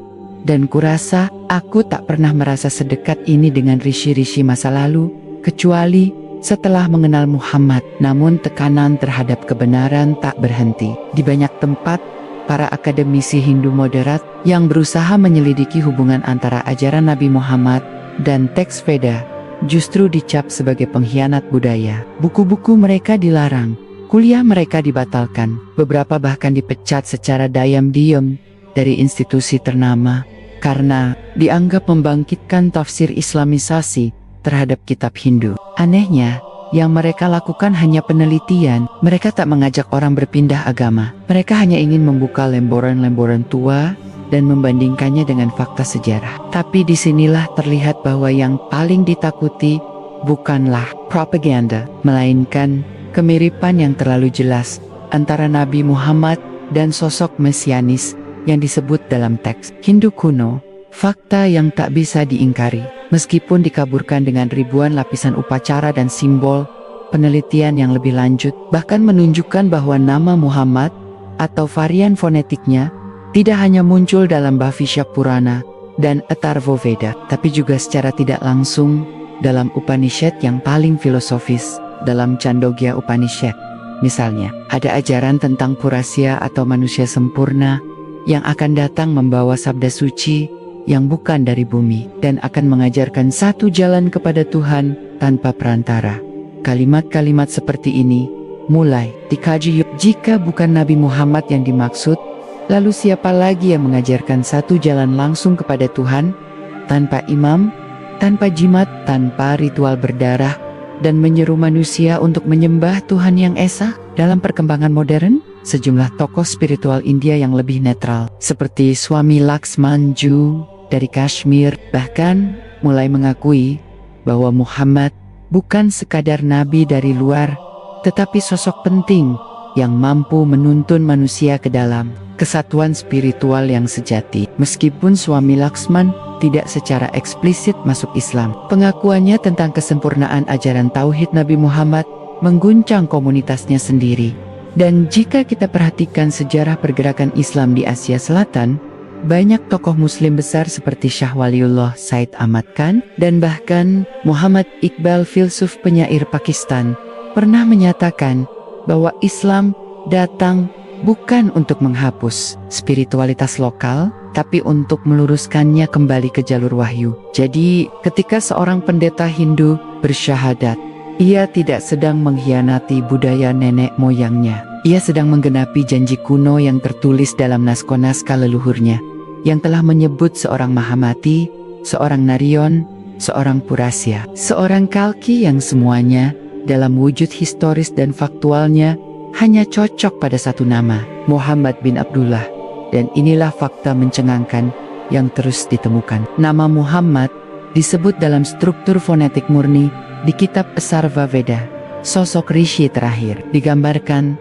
Dan kurasa aku tak pernah merasa sedekat ini dengan rishi-rishi masa lalu, kecuali setelah mengenal Muhammad." Namun tekanan terhadap kebenaran tak berhenti. Di banyak tempat, para akademisi Hindu moderat yang berusaha menyelidiki hubungan antara ajaran Nabi Muhammad dan teks Veda justru dicap sebagai pengkhianat budaya. Buku-buku mereka dilarang, kuliah mereka dibatalkan, beberapa bahkan dipecat secara diam-diam dari institusi ternama karena dianggap membangkitkan tafsir Islamisasi terhadap kitab Hindu. Anehnya, yang mereka lakukan hanya penelitian. Mereka tak mengajak orang berpindah agama. Mereka hanya ingin membuka lembaran-lembaran tua dan membandingkannya dengan fakta sejarah. Tapi disinilah terlihat bahwa yang paling ditakuti bukanlah propaganda, melainkan kemiripan yang terlalu jelas antara Nabi Muhammad dan sosok mesianis yang disebut dalam teks Hindu kuno. Fakta yang tak bisa diingkari, meskipun dikaburkan dengan ribuan lapisan upacara dan simbol. Penelitian yang lebih lanjut bahkan menunjukkan bahwa nama Muhammad atau varian fonetiknya tidak hanya muncul dalam Bhavishya Purana dan Atharva Veda, tapi juga secara tidak langsung dalam Upanishad yang paling filosofis, dalam Chandogya Upanishad. Misalnya, ada ajaran tentang Purasya atau manusia sempurna yang akan datang membawa sabda suci yang bukan dari bumi dan akan mengajarkan satu jalan kepada Tuhan tanpa perantara. Kalimat-kalimat seperti ini mulai dikaji. Jika bukan Nabi Muhammad yang dimaksud, lalu siapa lagi yang mengajarkan satu jalan langsung kepada Tuhan, tanpa imam, tanpa jimat, tanpa ritual berdarah, dan menyeru manusia untuk menyembah Tuhan yang esa? Dalam perkembangan modern, sejumlah tokoh spiritual India yang lebih netral, seperti Swami Laxmanju dari Kashmir, bahkan mulai mengakui bahwa Muhammad bukan sekadar nabi dari luar, tetapi sosok penting yang mampu menuntun manusia ke dalam kesatuan spiritual yang sejati. Meskipun Swami Laxman tidak secara eksplisit masuk Islam, pengakuannya tentang kesempurnaan ajaran Tauhid Nabi Muhammad mengguncang komunitasnya sendiri. Dan jika kita perhatikan sejarah pergerakan Islam di Asia Selatan, Banyak tokoh muslim besar seperti Syah Waliullah Said Ahmad Khan dan bahkan Muhammad Iqbal, filsuf penyair Pakistan, pernah menyatakan bahwa Islam datang bukan untuk menghapus spiritualitas lokal, tapi untuk meluruskannya kembali ke jalur wahyu. Jadi, ketika seorang pendeta Hindu bersyahadat, ia tidak sedang mengkhianati budaya nenek moyangnya. Ia sedang menggenapi janji kuno yang tertulis dalam naskah-naskah leluhurnya, yang telah menyebut seorang Mahamati, seorang Narayan, seorang Purasya, seorang Kalki yang semuanya dalam wujud historis dan faktualnya hanya cocok pada satu nama, Muhammad bin Abdullah. Dan inilah fakta mencengangkan yang terus ditemukan. Nama Muhammad disebut dalam struktur fonetik murni di kitab Asarva Veda. Sosok rishi terakhir digambarkan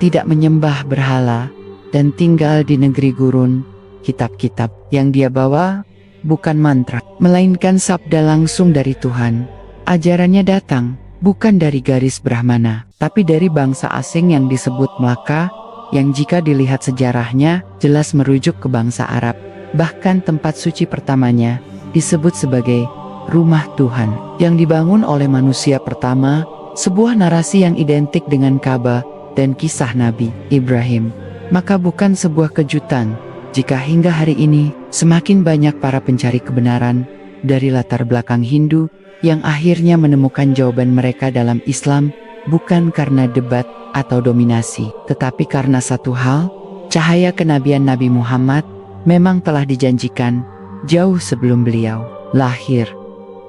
tidak menyembah berhala dan tinggal di negeri gurun. Kitab-kitab yang dia bawa bukan mantra, melainkan sabda langsung dari Tuhan. Ajarannya datang bukan dari garis Brahmana, tapi dari bangsa asing yang disebut Melaka, yang jika dilihat sejarahnya jelas merujuk ke bangsa Arab. Bahkan tempat suci pertamanya disebut sebagai rumah Tuhan, yang dibangun oleh manusia pertama, sebuah narasi yang identik dengan Ka'bah dan kisah Nabi Ibrahim. Maka bukan sebuah kejutan jika hingga hari ini semakin banyak para pencari kebenaran dari latar belakang Hindu yang akhirnya menemukan jawaban mereka dalam Islam, bukan karena debat atau dominasi, tetapi karena satu hal, cahaya kenabian Nabi Muhammad memang telah dijanjikan jauh sebelum beliau lahir.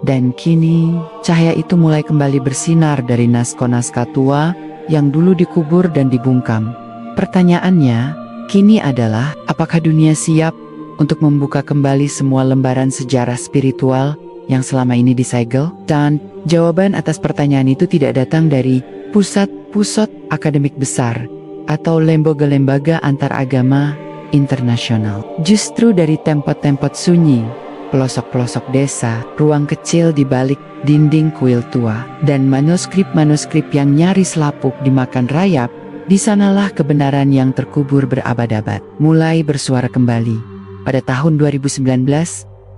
Dan kini, cahaya itu mulai kembali bersinar dari naskah-naskah tua yang dulu dikubur dan dibungkam. Pertanyaannya, kini adalah, apakah dunia siap untuk membuka kembali semua lembaran sejarah spiritual yang selama ini disegel? Dan jawaban atas pertanyaan itu tidak datang dari pusat-pusat akademik besar atau lembaga-lembaga antaragama internasional. Justru dari tempat-tempat sunyi, pelosok-pelosok desa, ruang kecil di balik dinding kuil tua, dan manuskrip-manuskrip yang nyaris lapuk dimakan rayap, di sanalah kebenaran yang terkubur berabad-abad mulai bersuara kembali. Pada tahun 2019,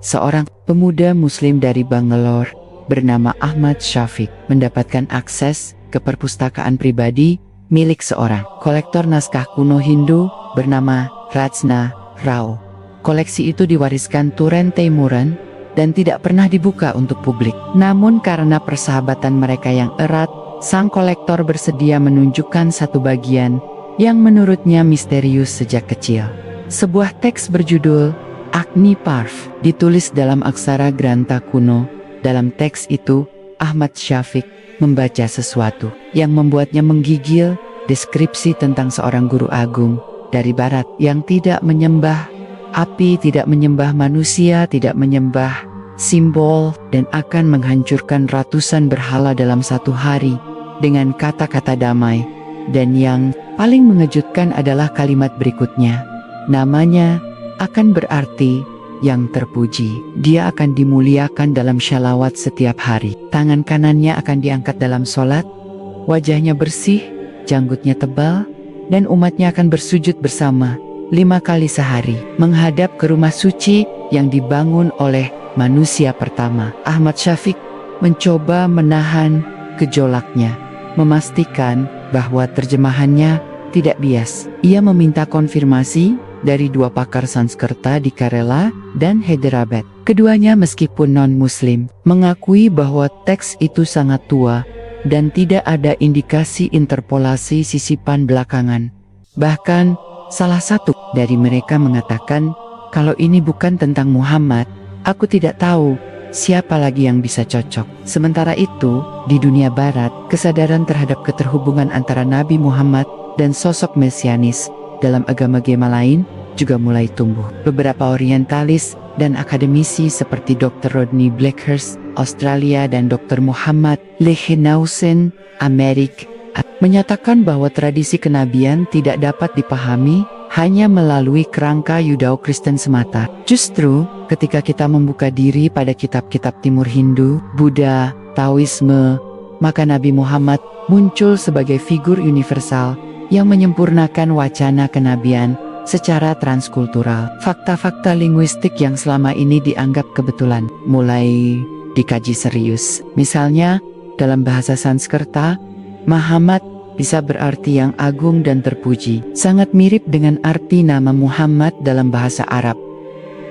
seorang pemuda muslim dari Bangalore bernama Ahmad Syafiq mendapatkan akses ke perpustakaan pribadi milik seorang kolektor naskah kuno Hindu bernama Rajna Rao. Koleksi itu diwariskan Turen Teimuran dan tidak pernah dibuka untuk publik. Namun karena persahabatan mereka yang erat, sang kolektor bersedia menunjukkan satu bagian yang menurutnya misterius sejak kecil. Sebuah teks berjudul Agni Parv ditulis dalam aksara Granta kuno. Dalam teks itu, Ahmad Syafiq membaca sesuatu yang membuatnya menggigil, deskripsi tentang seorang guru agung dari barat yang tidak menyembah api, tidak menyembah manusia, tidak menyembah simbol, dan akan menghancurkan ratusan berhala dalam satu hari dengan kata-kata damai. Dan yang paling mengejutkan adalah kalimat berikutnya. Namanya akan berarti yang terpuji. Dia akan dimuliakan dalam syalawat setiap hari. Tangan kanannya akan diangkat dalam sholat, wajahnya bersih, janggutnya tebal, dan umatnya akan bersujud bersama 5 kali sehari menghadap ke rumah suci yang dibangun oleh manusia pertama. Ahmad Syafiq mencoba menahan gejolaknya, memastikan bahwa terjemahannya tidak bias. Ia meminta konfirmasi dari 2 pakar Sanskerta di Kerala dan Hyderabad. Keduanya meskipun non-muslim, mengakui bahwa teks itu sangat tua dan tidak ada indikasi interpolasi sisipan belakangan. Bahkan salah satu dari mereka mengatakan, kalau ini bukan tentang Muhammad, aku tidak tahu siapa lagi yang bisa cocok. Sementara itu, di dunia barat, kesadaran terhadap keterhubungan antara Nabi Muhammad dan sosok mesianis dalam agama-agama lain juga mulai tumbuh. Beberapa orientalis dan akademisi seperti Dr. Rodney Blackhurst, Australia, dan Dr. Muhammad Lehenhausen, Amerika, menyatakan bahwa tradisi kenabian tidak dapat dipahami hanya melalui kerangka Yudao-Kristen semata. Justru, ketika kita membuka diri pada kitab-kitab Timur Hindu, Buddha, Taoisme, maka Nabi Muhammad muncul sebagai figur universal yang menyempurnakan wacana kenabian secara transkultural. Fakta-fakta linguistik yang selama ini dianggap kebetulan mulai dikaji serius. Misalnya, dalam bahasa Sanskerta, Muhammad bisa berarti yang agung dan terpuji. Sangat mirip dengan arti nama Muhammad dalam bahasa Arab.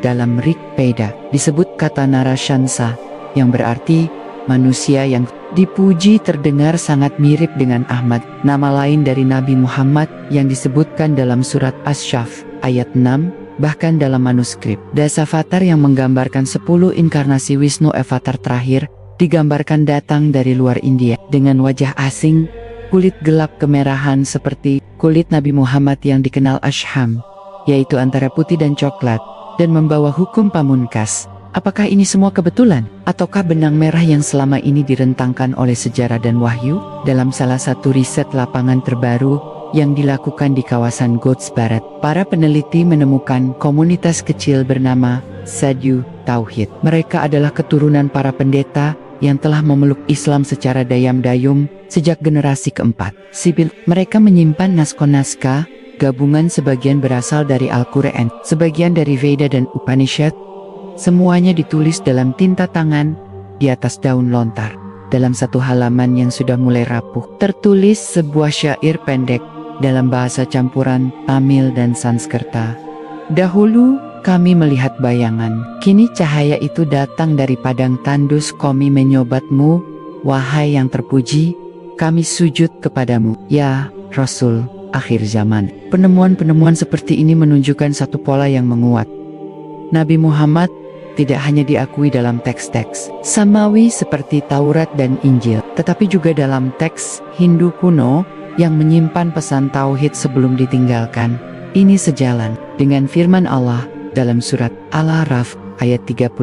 Dalam Rig Veda disebut kata Narashansa yang berarti manusia yang dipuji, terdengar sangat mirip dengan Ahmad, nama lain dari Nabi Muhammad yang disebutkan dalam surat As-Syaf ayat 6, bahkan dalam manuskrip Dasavatar yang menggambarkan 10 inkarnasi Wisnu avatar terakhir digambarkan datang dari luar India dengan wajah asing, kulit gelap kemerahan seperti kulit Nabi Muhammad yang dikenal Asham, yaitu antara putih dan coklat, dan membawa hukum pamungkas. Apakah ini semua kebetulan? Ataukah benang merah yang selama ini direntangkan oleh sejarah dan wahyu? Dalam salah satu riset lapangan terbaru yang dilakukan di kawasan Ghouts Barat, para peneliti menemukan komunitas kecil bernama Sadhu Tauhid. Mereka adalah keturunan para pendeta yang telah memeluk Islam secara dayam-dayum sejak generasi keempat. Sipil, mereka menyimpan naskah-naskah gabungan, sebagian berasal dari Al-Quran, sebagian dari Veda dan Upanishad. Semuanya ditulis dalam tinta tangan di atas daun lontar. Dalam satu halaman yang sudah mulai rapuh, tertulis sebuah syair pendek dalam bahasa campuran Tamil dan Sanskerta. Dahulu kami melihat bayangan, kini cahaya itu datang dari padang tandus. Kami menyobatmu, wahai yang terpuji, kami sujud kepadamu, ya Rasul akhir zaman. Penemuan-penemuan seperti ini menunjukkan satu pola yang menguat. Nabi Muhammad tidak hanya diakui dalam teks-teks Samawi seperti Taurat dan Injil, tetapi juga dalam teks Hindu kuno yang menyimpan pesan tauhid sebelum ditinggalkan. Ini sejalan dengan firman Allah dalam surat Al-A'raf ayat 35.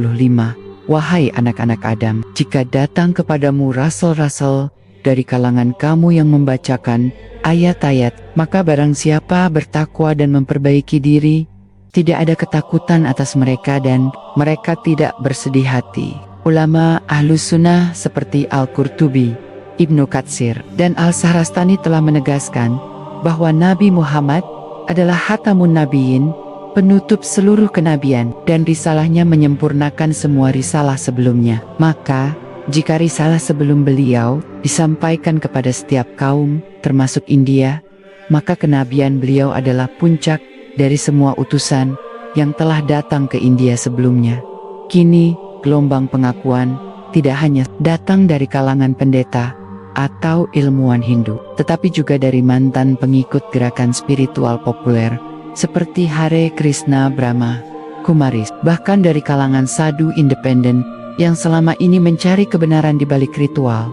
Wahai anak-anak Adam, jika datang kepadamu rasul-rasul dari kalangan kamu yang membacakan ayat-ayat, maka barang siapa bertakwa dan memperbaiki diri, tidak ada ketakutan atas mereka dan mereka tidak bersedih hati. Ulama Ahlus Sunnah seperti Al-Qurtubi, Ibnu Katsir, dan Al-Sahrastani telah menegaskan bahwa Nabi Muhammad adalah Khatamun Nabiyyin, penutup seluruh kenabian, dan risalahnya menyempurnakan semua risalah sebelumnya. Maka, jika risalah sebelum beliau disampaikan kepada setiap kaum, termasuk India, maka kenabian beliau adalah puncak dari semua utusan yang telah datang ke India sebelumnya. Kini, gelombang pengakuan tidak hanya datang dari kalangan pendeta atau ilmuwan Hindu, tetapi juga dari mantan pengikut gerakan spiritual populer seperti Hare Krishna Brahma Kumaris, bahkan dari kalangan sadhu independen yang selama ini mencari kebenaran di balik ritual.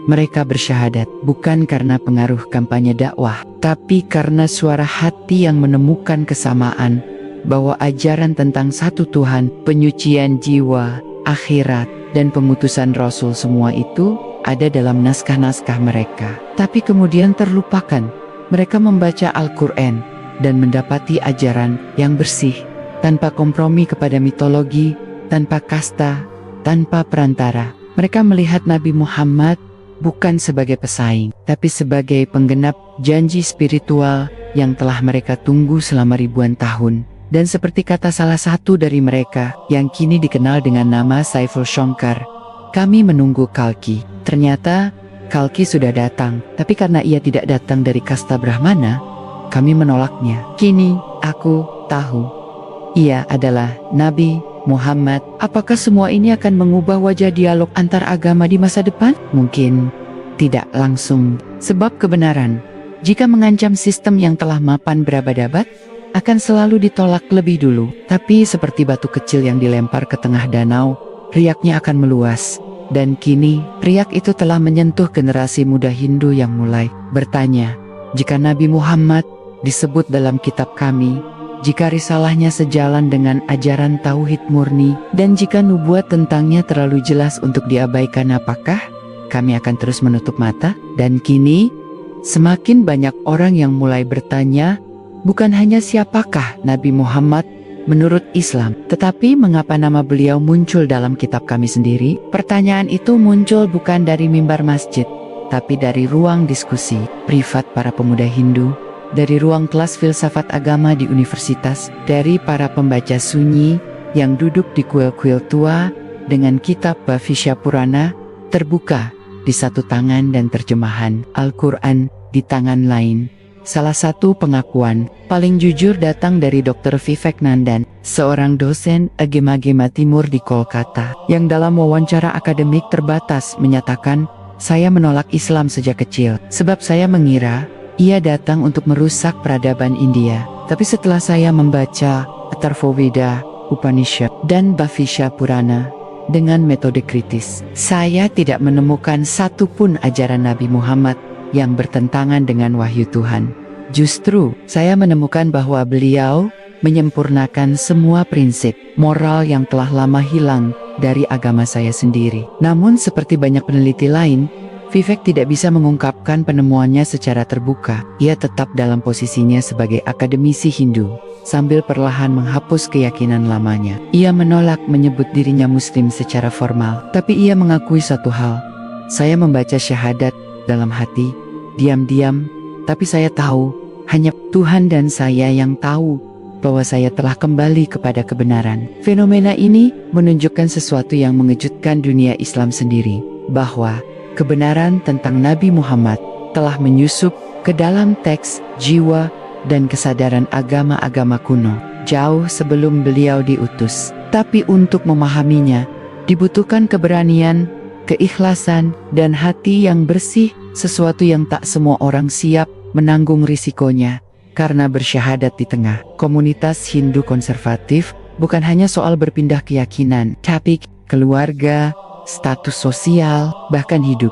Mereka bersyahadat bukan karena pengaruh kampanye dakwah, tapi karena suara hati yang menemukan kesamaan bahwa ajaran tentang satu Tuhan, penyucian jiwa, akhirat, dan pengutusan Rasul, semua itu ada dalam naskah-naskah mereka. Tapi kemudian terlupakan. Mereka membaca Al-Quran dan mendapati ajaran yang bersih, tanpa kompromi kepada mitologi, tanpa kasta, tanpa perantara. Mereka melihat Nabi Muhammad bukan sebagai pesaing, tapi sebagai penggenap janji spiritual yang telah mereka tunggu selama ribuan tahun. Dan seperti kata salah satu dari mereka, yang kini dikenal dengan nama Saiful Shankar, kami menunggu Kalki. Ternyata, Kalki sudah datang, tapi karena ia tidak datang dari kasta Brahmana, kami menolaknya. Kini, aku tahu, ia adalah Nabi Muhammad. Apakah semua ini akan mengubah wajah dialog antar agama di masa depan? Mungkin tidak langsung, sebab kebenaran, jika mengancam sistem yang telah mapan berabad-abad, akan selalu ditolak lebih dulu. Tapi seperti batu kecil yang dilempar ke tengah danau, riaknya akan meluas. Dan kini, riak itu telah menyentuh generasi muda Hindu yang mulai bertanya, jika Nabi Muhammad disebut dalam kitab kami, jika risalahnya sejalan dengan ajaran tauhid murni, dan jika nubuat tentangnya terlalu jelas untuk diabaikan, apakah kami akan terus menutup mata? Dan kini, semakin banyak orang yang mulai bertanya, bukan hanya siapakah Nabi Muhammad menurut Islam, tetapi mengapa nama beliau muncul dalam kitab kami sendiri? Pertanyaan itu muncul bukan dari mimbar masjid, tapi dari ruang diskusi privat para pemuda Hindu dari ruang kelas filsafat agama di universitas, dari para pembaca sunyi yang duduk di kuil-kuil tua dengan kitab Bhavishya Purana terbuka di satu tangan dan terjemahan Al-Quran di tangan lain. Salah satu pengakuan paling jujur datang dari Dr. Vivek Nandan, seorang dosen agama timur di Kolkata, yang dalam wawancara akademik terbatas menyatakan, "Saya menolak Islam sejak kecil, sebab saya mengira ia datang untuk merusak peradaban India. Tapi setelah saya membaca Atharvaveda, Upanishad, dan Bhavishya Purana dengan metode kritis, saya tidak menemukan satu pun ajaran Nabi Muhammad yang bertentangan dengan wahyu Tuhan. Justru, saya menemukan bahwa beliau menyempurnakan semua prinsip moral yang telah lama hilang dari agama saya sendiri." Namun seperti banyak peneliti lain, Vivek tidak bisa mengungkapkan penemuannya secara terbuka. Ia tetap dalam posisinya sebagai akademisi Hindu, sambil perlahan menghapus keyakinan lamanya. Ia menolak menyebut dirinya Muslim secara formal, tapi ia mengakui satu hal. "Saya membaca syahadat dalam hati, diam-diam, tapi saya tahu, hanya Tuhan dan saya yang tahu bahwa saya telah kembali kepada kebenaran." Fenomena ini menunjukkan sesuatu yang mengejutkan dunia Islam sendiri, bahwa kebenaran tentang Nabi Muhammad telah menyusup ke dalam teks, jiwa, dan kesadaran agama-agama kuno, jauh sebelum beliau diutus. Tapi untuk memahaminya, dibutuhkan keberanian, keikhlasan, dan hati yang bersih, sesuatu yang tak semua orang siap menanggung risikonya. Karena bersyahadat di tengah komunitas Hindu konservatif bukan hanya soal berpindah keyakinan, tapi keluarga, status sosial, bahkan hidup.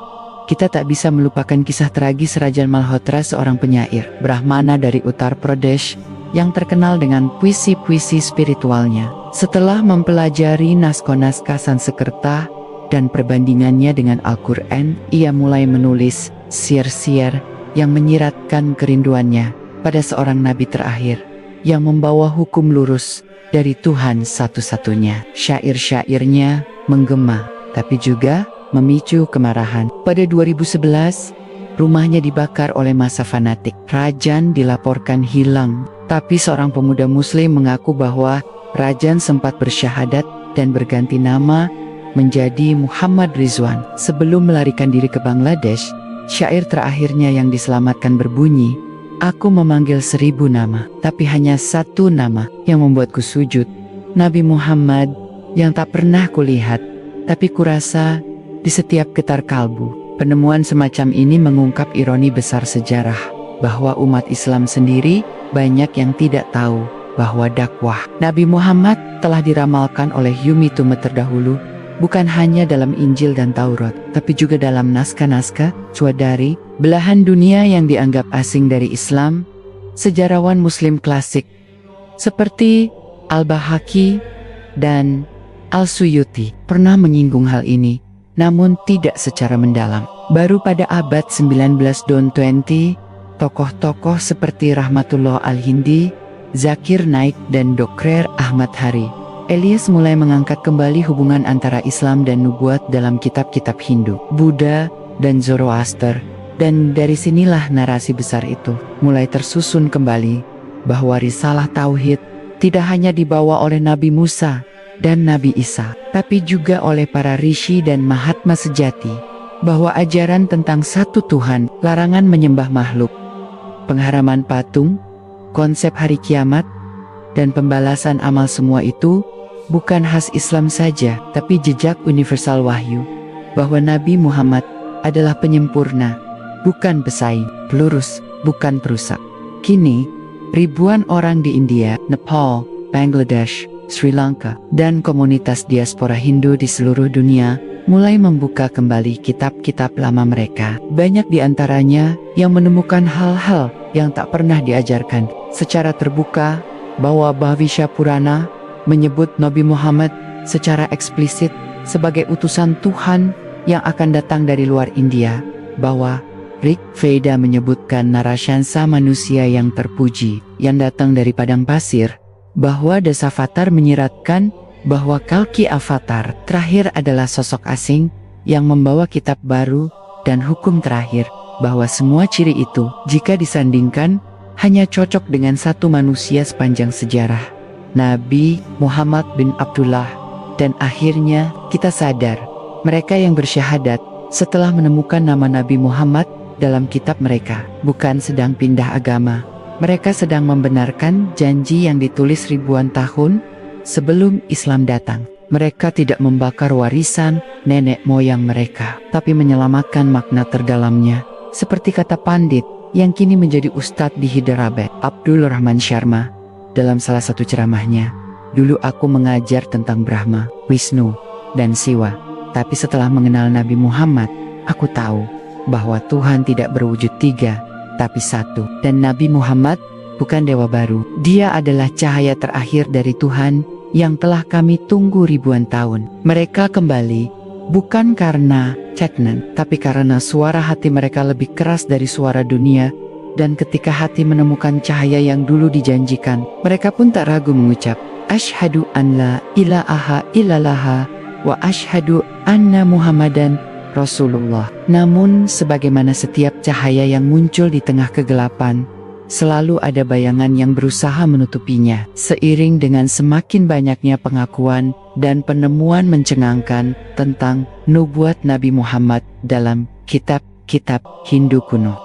Kita tak bisa melupakan kisah tragis Rajan Malhotra, seorang penyair Brahmana dari Uttar Pradesh yang terkenal dengan puisi-puisi spiritualnya. Setelah mempelajari naskah-naskah Sanskerta dan perbandingannya dengan Al-Quran, ia mulai menulis syair-syair yang menyiratkan kerinduannya pada seorang nabi terakhir yang membawa hukum lurus dari Tuhan satu-satunya. Syair-syairnya menggema, tapi juga memicu kemarahan. Pada 2011, rumahnya dibakar oleh massa fanatik. Rajan dilaporkan hilang, tapi seorang pemuda Muslim mengaku bahwa Rajan sempat bersyahadat dan berganti nama menjadi Muhammad Rizwan. Sebelum melarikan diri ke Bangladesh, syair terakhirnya yang diselamatkan berbunyi, "Aku memanggil 1000 nama, tapi hanya satu nama yang membuatku sujud. Nabi Muhammad yang tak pernah kulihat, tapi kurasa di setiap getar kalbu." Penemuan semacam ini mengungkap ironi besar sejarah, bahwa umat Islam sendiri banyak yang tidak tahu bahwa dakwah Nabi Muhammad telah diramalkan oleh Yumi Tume terdahulu, bukan hanya dalam Injil dan Taurat, tapi juga dalam naskah-naskah Swadari, belahan dunia yang dianggap asing dari Islam. Sejarawan Muslim klasik seperti Al-Bahaki dan Al-Suyuti pernah menyinggung hal ini, namun tidak secara mendalam. Baru pada abad 19 dan 20, tokoh-tokoh seperti Rahmatullah Al-Hindi, Zakir Naik, dan Dr. Ahmad Hari Elias mulai mengangkat kembali hubungan antara Islam dan nubuat dalam kitab-kitab Hindu, Buddha, dan Zoroaster. Dan dari sinilah narasi besar itu mulai tersusun kembali, bahwa risalah Tauhid tidak hanya dibawa oleh Nabi Musa dan Nabi Isa, tapi juga oleh para rishi dan mahatma sejati, bahwa ajaran tentang satu Tuhan, larangan menyembah makhluk, pengharaman patung, konsep hari kiamat, dan pembalasan amal, semua itu bukan khas Islam saja, tapi jejak universal wahyu, bahwa Nabi Muhammad adalah penyempurna, bukan pesaing, pelurus, bukan perusak. Kini, ribuan orang di India, Nepal, Bangladesh, Sri Lanka, dan komunitas diaspora Hindu di seluruh dunia mulai membuka kembali kitab-kitab lama mereka. Banyak di antaranya yang menemukan hal-hal yang tak pernah diajarkan secara terbuka, bahwa Bhavishya Purana menyebut Nabi Muhammad secara eksplisit sebagai utusan Tuhan yang akan datang dari luar India, bahwa Rig Veda menyebutkan Narashansa, manusia yang terpuji yang datang dari padang pasir, bahwa Dasavatar menyiratkan bahwa Kalki Avatar terakhir adalah sosok asing yang membawa kitab baru dan hukum terakhir, bahwa semua ciri itu jika disandingkan hanya cocok dengan satu manusia sepanjang sejarah, Nabi Muhammad bin Abdullah. Dan akhirnya kita sadar, mereka yang bersyahadat setelah menemukan nama Nabi Muhammad dalam kitab mereka bukan sedang pindah agama. Mereka sedang membenarkan janji yang ditulis ribuan tahun sebelum Islam datang. Mereka tidak membakar warisan nenek moyang mereka, tapi menyelamatkan makna terdalamnya. Seperti kata pandit yang kini menjadi ustadz di Hyderabad, Abdul Rahman Sharma, dalam salah satu ceramahnya. Dulu aku mengajar tentang Brahma, Wisnu, dan Siwa. Tapi setelah mengenal Nabi Muhammad, aku tahu bahwa Tuhan tidak berwujud tiga, tapi satu. Dan Nabi Muhammad bukan dewa baru. Dia adalah cahaya terakhir dari Tuhan yang telah kami tunggu ribuan tahun. Mereka kembali bukan karena ceknen, tapi karena suara hati mereka lebih keras dari suara dunia. Dan ketika hati menemukan cahaya yang dulu dijanjikan, mereka pun tak ragu mengucap, Asyhadu an la ilaha illallah wa asyhadu anna Muhammadan Rasulullah. Namun sebagaimana setiap cahaya yang muncul di tengah kegelapan, selalu ada bayangan yang berusaha menutupinya. Seiring dengan semakin banyaknya pengakuan dan penemuan mencengangkan tentang nubuat Nabi Muhammad dalam kitab-kitab Hindu kuno,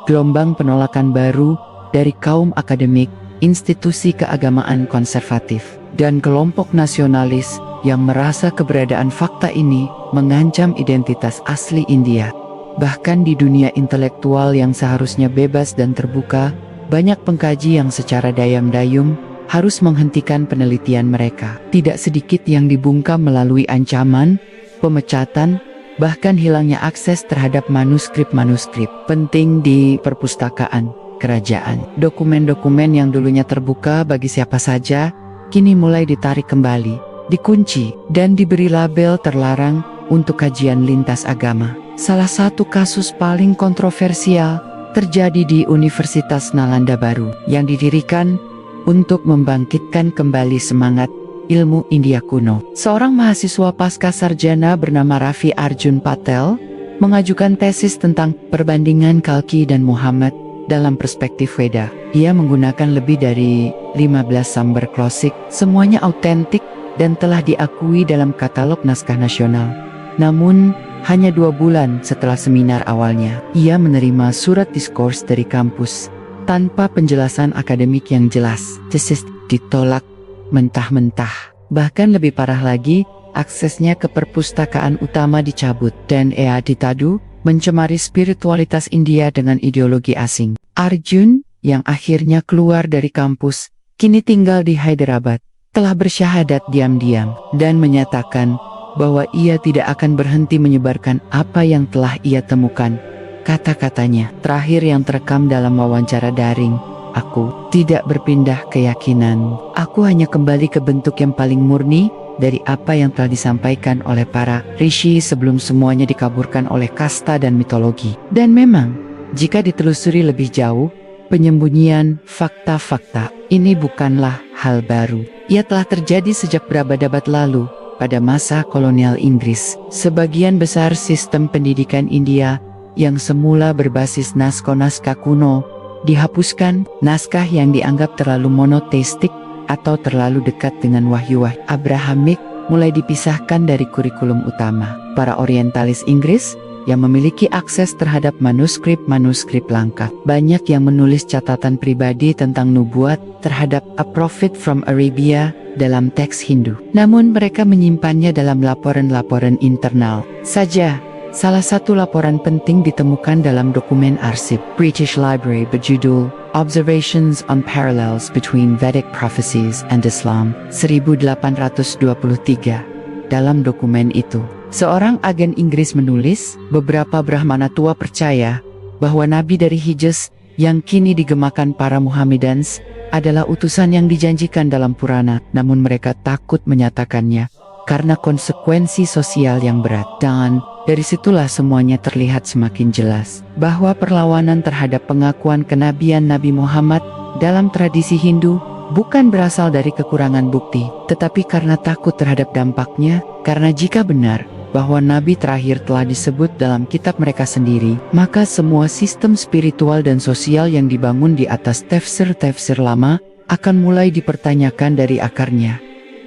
gelombang penolakan baru dari kaum akademik, institusi keagamaan konservatif, dan kelompok nasionalis yang merasa keberadaan fakta ini mengancam identitas asli India. Bahkan di dunia intelektual yang seharusnya bebas dan terbuka, banyak pengkaji yang secara dayang-dayung harus menghentikan penelitian mereka. Tidak sedikit yang dibungkam melalui ancaman, pemecatan, bahkan hilangnya akses terhadap manuskrip-manuskrip penting di perpustakaan kerajaan. Dokumen-dokumen yang dulunya terbuka bagi siapa saja, kini mulai ditarik kembali, dikunci, dan diberi label terlarang untuk kajian lintas agama. Salah satu kasus paling kontroversial terjadi di Universitas Nalanda Baru yang didirikan untuk membangkitkan kembali semangat ilmu India kuno. Seorang mahasiswa pasca sarjana bernama Rafi Arjun Patel mengajukan tesis tentang perbandingan Kalki dan Muhammad dalam perspektif Veda. Ia menggunakan lebih dari 15 sumber klasik, semuanya autentik dan telah diakui dalam katalog naskah nasional. Namun, hanya 2 bulan setelah seminar awalnya, ia menerima surat diskors dari kampus tanpa penjelasan akademik yang jelas. Tesis ditolak mentah-mentah. Bahkan lebih parah lagi, aksesnya ke perpustakaan utama dicabut dan ia dituduh mencemari spiritualitas India dengan ideologi asing. Arjun, yang akhirnya keluar dari kampus, kini tinggal di Hyderabad, telah bersyahadat diam-diam dan menyatakan bahwa ia tidak akan berhenti menyebarkan apa yang telah ia temukan. Kata-katanya terakhir yang terekam dalam wawancara daring, "Aku tidak berpindah keyakinan. Aku hanya kembali ke bentuk yang paling murni dari apa yang telah disampaikan oleh para rishi sebelum semuanya dikaburkan oleh kasta dan mitologi." Dan memang, jika ditelusuri lebih jauh, penyembunyian fakta-fakta ini bukanlah hal baru. Ia telah terjadi sejak berabad-abad lalu. Pada masa kolonial Inggris, sebagian besar sistem pendidikan India yang semula berbasis naskah-naskah kuno dihapuskan. Naskah yang dianggap terlalu monoteistik atau terlalu dekat dengan wahyu-wahyu Abrahamik mulai dipisahkan dari kurikulum utama. Para orientalis Inggris yang memiliki akses terhadap manuskrip-manuskrip langka, banyak yang menulis catatan pribadi tentang nubuat terhadap A Prophet from Arabia dalam teks Hindu. Namun mereka menyimpannya dalam laporan-laporan internal saja. Salah satu laporan penting ditemukan dalam dokumen arsip British Library berjudul Observations on Parallels Between Vedic Prophecies and Islam 1823. Dalam dokumen itu, seorang agen Inggris menulis, beberapa Brahmana tua percaya bahwa nabi dari Hijaz yang kini digemakan para Muhammadans adalah utusan yang dijanjikan dalam Purana, namun mereka takut menyatakannya karena konsekuensi sosial yang berat. Dan dari situlah semuanya terlihat semakin jelas bahwa perlawanan terhadap pengakuan kenabian Nabi Muhammad dalam tradisi Hindu bukan berasal dari kekurangan bukti, tetapi karena takut terhadap dampaknya. Karena jika benar bahwa nabi terakhir telah disebut dalam kitab mereka sendiri, maka semua sistem spiritual dan sosial yang dibangun di atas tafsir-tafsir lama akan mulai dipertanyakan dari akarnya.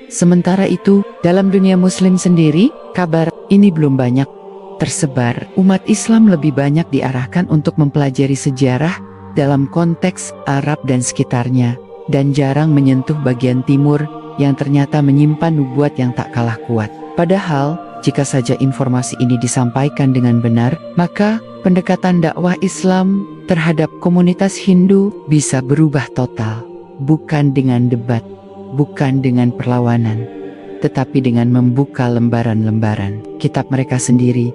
Sementara itu, dalam dunia muslim sendiri, kabar ini belum banyak tersebar. Umat Islam lebih banyak diarahkan untuk mempelajari sejarah dalam konteks Arab dan sekitarnya, dan jarang menyentuh bagian timur yang ternyata menyimpan nubuat yang tak kalah kuat. Padahal, jika saja informasi ini disampaikan dengan benar, maka pendekatan dakwah Islam terhadap komunitas Hindu bisa berubah total. Bukan dengan debat, bukan dengan perlawanan, tetapi dengan membuka lembaran-lembaran kitab mereka sendiri,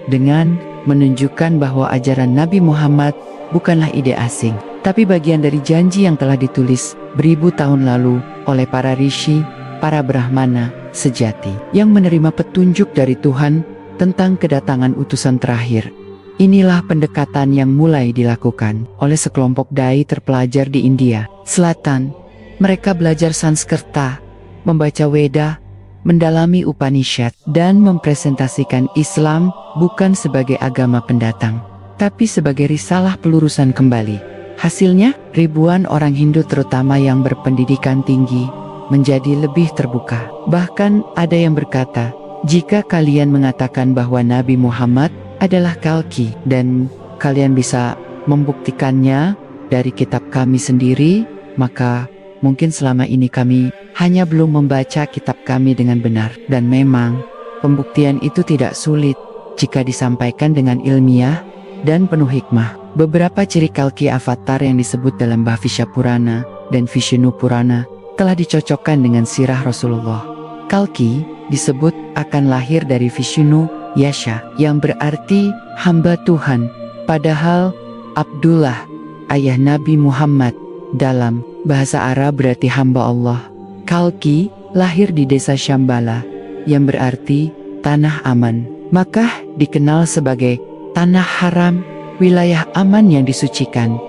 dengan menunjukkan bahwa ajaran Nabi Muhammad bukanlah ide asing, tapi bagian dari janji yang telah ditulis beribu tahun lalu oleh para rishi, para brahmana sejati, yang menerima petunjuk dari Tuhan tentang kedatangan utusan terakhir. Inilah pendekatan yang mulai dilakukan oleh sekelompok dai terpelajar di India Selatan. Mereka belajar Sanskerta, membaca Weda, mendalami Upanishad, dan mempresentasikan Islam bukan sebagai agama pendatang, tapi sebagai risalah pelurusan kembali. Hasilnya, ribuan orang Hindu terutama yang berpendidikan tinggi menjadi lebih terbuka. Bahkan ada yang berkata, jika kalian mengatakan bahwa Nabi Muhammad adalah Kalki dan kalian bisa membuktikannya dari kitab kami sendiri, maka mungkin selama ini kami hanya belum membaca kitab kami dengan benar. Dan memang, pembuktian itu tidak sulit jika disampaikan dengan ilmiah dan penuh hikmah. Beberapa ciri Kalki avatar yang disebut dalam Bhavisya Purana dan Vishnu Purana telah dicocokkan dengan sirah Rasulullah. Kalki disebut akan lahir dari Vishnu Yasha, yang berarti hamba Tuhan. Padahal Abdullah, ayah Nabi Muhammad, dalam bahasa Arab berarti hamba Allah. Kalki lahir di desa Shambhala, yang berarti tanah aman. Makkah dikenal sebagai tanah haram, wilayah aman yang disucikan.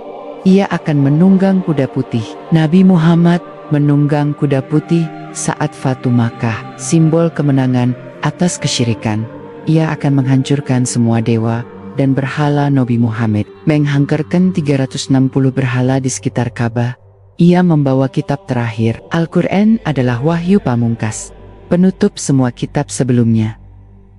Ia akan menunggang kuda putih. Nabi Muhammad menunggang kuda putih saat Fatu Makkah, simbol kemenangan atas kesyirikan. Ia akan menghancurkan semua dewa dan berhala Nabi Muhammad, menghantarkan 360 berhala di sekitar Ka'bah. Ia membawa kitab terakhir. Al-Quran adalah wahyu pamungkas, penutup semua kitab sebelumnya.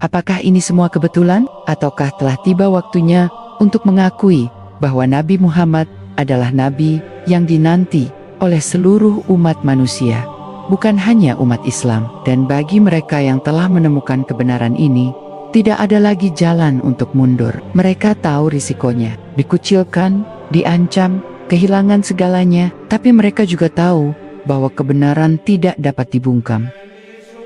Apakah ini semua kebetulan? Ataukah telah tiba waktunya untuk mengakui bahwa Nabi Muhammad adalah Nabi yang dinanti oleh seluruh umat manusia, bukan hanya umat Islam? Dan bagi mereka yang telah menemukan kebenaran ini, tidak ada lagi jalan untuk mundur. Mereka tahu risikonya, dikucilkan, diancam, kehilangan segalanya, tapi mereka juga tahu bahwa kebenaran tidak dapat dibungkam.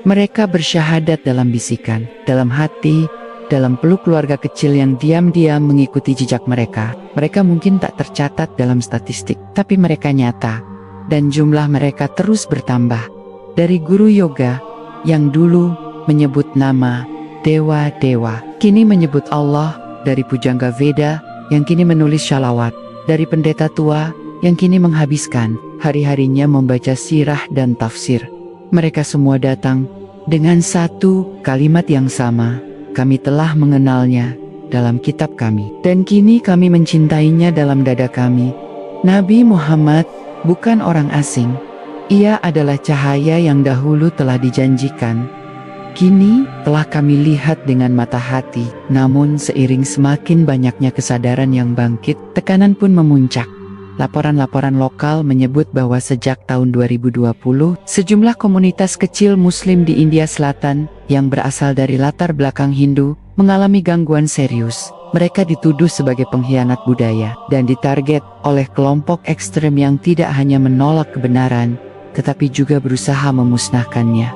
Mereka bersyahadat dalam bisikan, dalam hati, dalam peluk keluarga kecil yang diam-diam mengikuti jejak mereka. Mereka mungkin tak tercatat dalam statistik, tapi mereka nyata, dan jumlah mereka terus bertambah. Dari guru yoga yang dulu menyebut nama dewa-dewa, kini menyebut Allah, dari pujangga Veda yang kini menulis shalawat, dari pendeta tua yang kini menghabiskan hari-harinya membaca sirah dan tafsir. Mereka semua datang dengan satu kalimat yang sama: kami telah mengenalnya dalam kitab kami, dan kini kami mencintainya dalam dada kami. Nabi Muhammad bukan orang asing. Ia adalah cahaya yang dahulu telah dijanjikan. Kini telah kami lihat dengan mata hati. Namun seiring semakin banyaknya kesadaran yang bangkit, tekanan pun memuncak. Laporan-laporan lokal menyebut bahwa sejak tahun 2020, sejumlah komunitas kecil Muslim di India Selatan yang berasal dari latar belakang Hindu mengalami gangguan serius. Mereka dituduh sebagai pengkhianat budaya dan ditarget oleh kelompok ekstrem yang tidak hanya menolak kebenaran, tetapi juga berusaha memusnahkannya.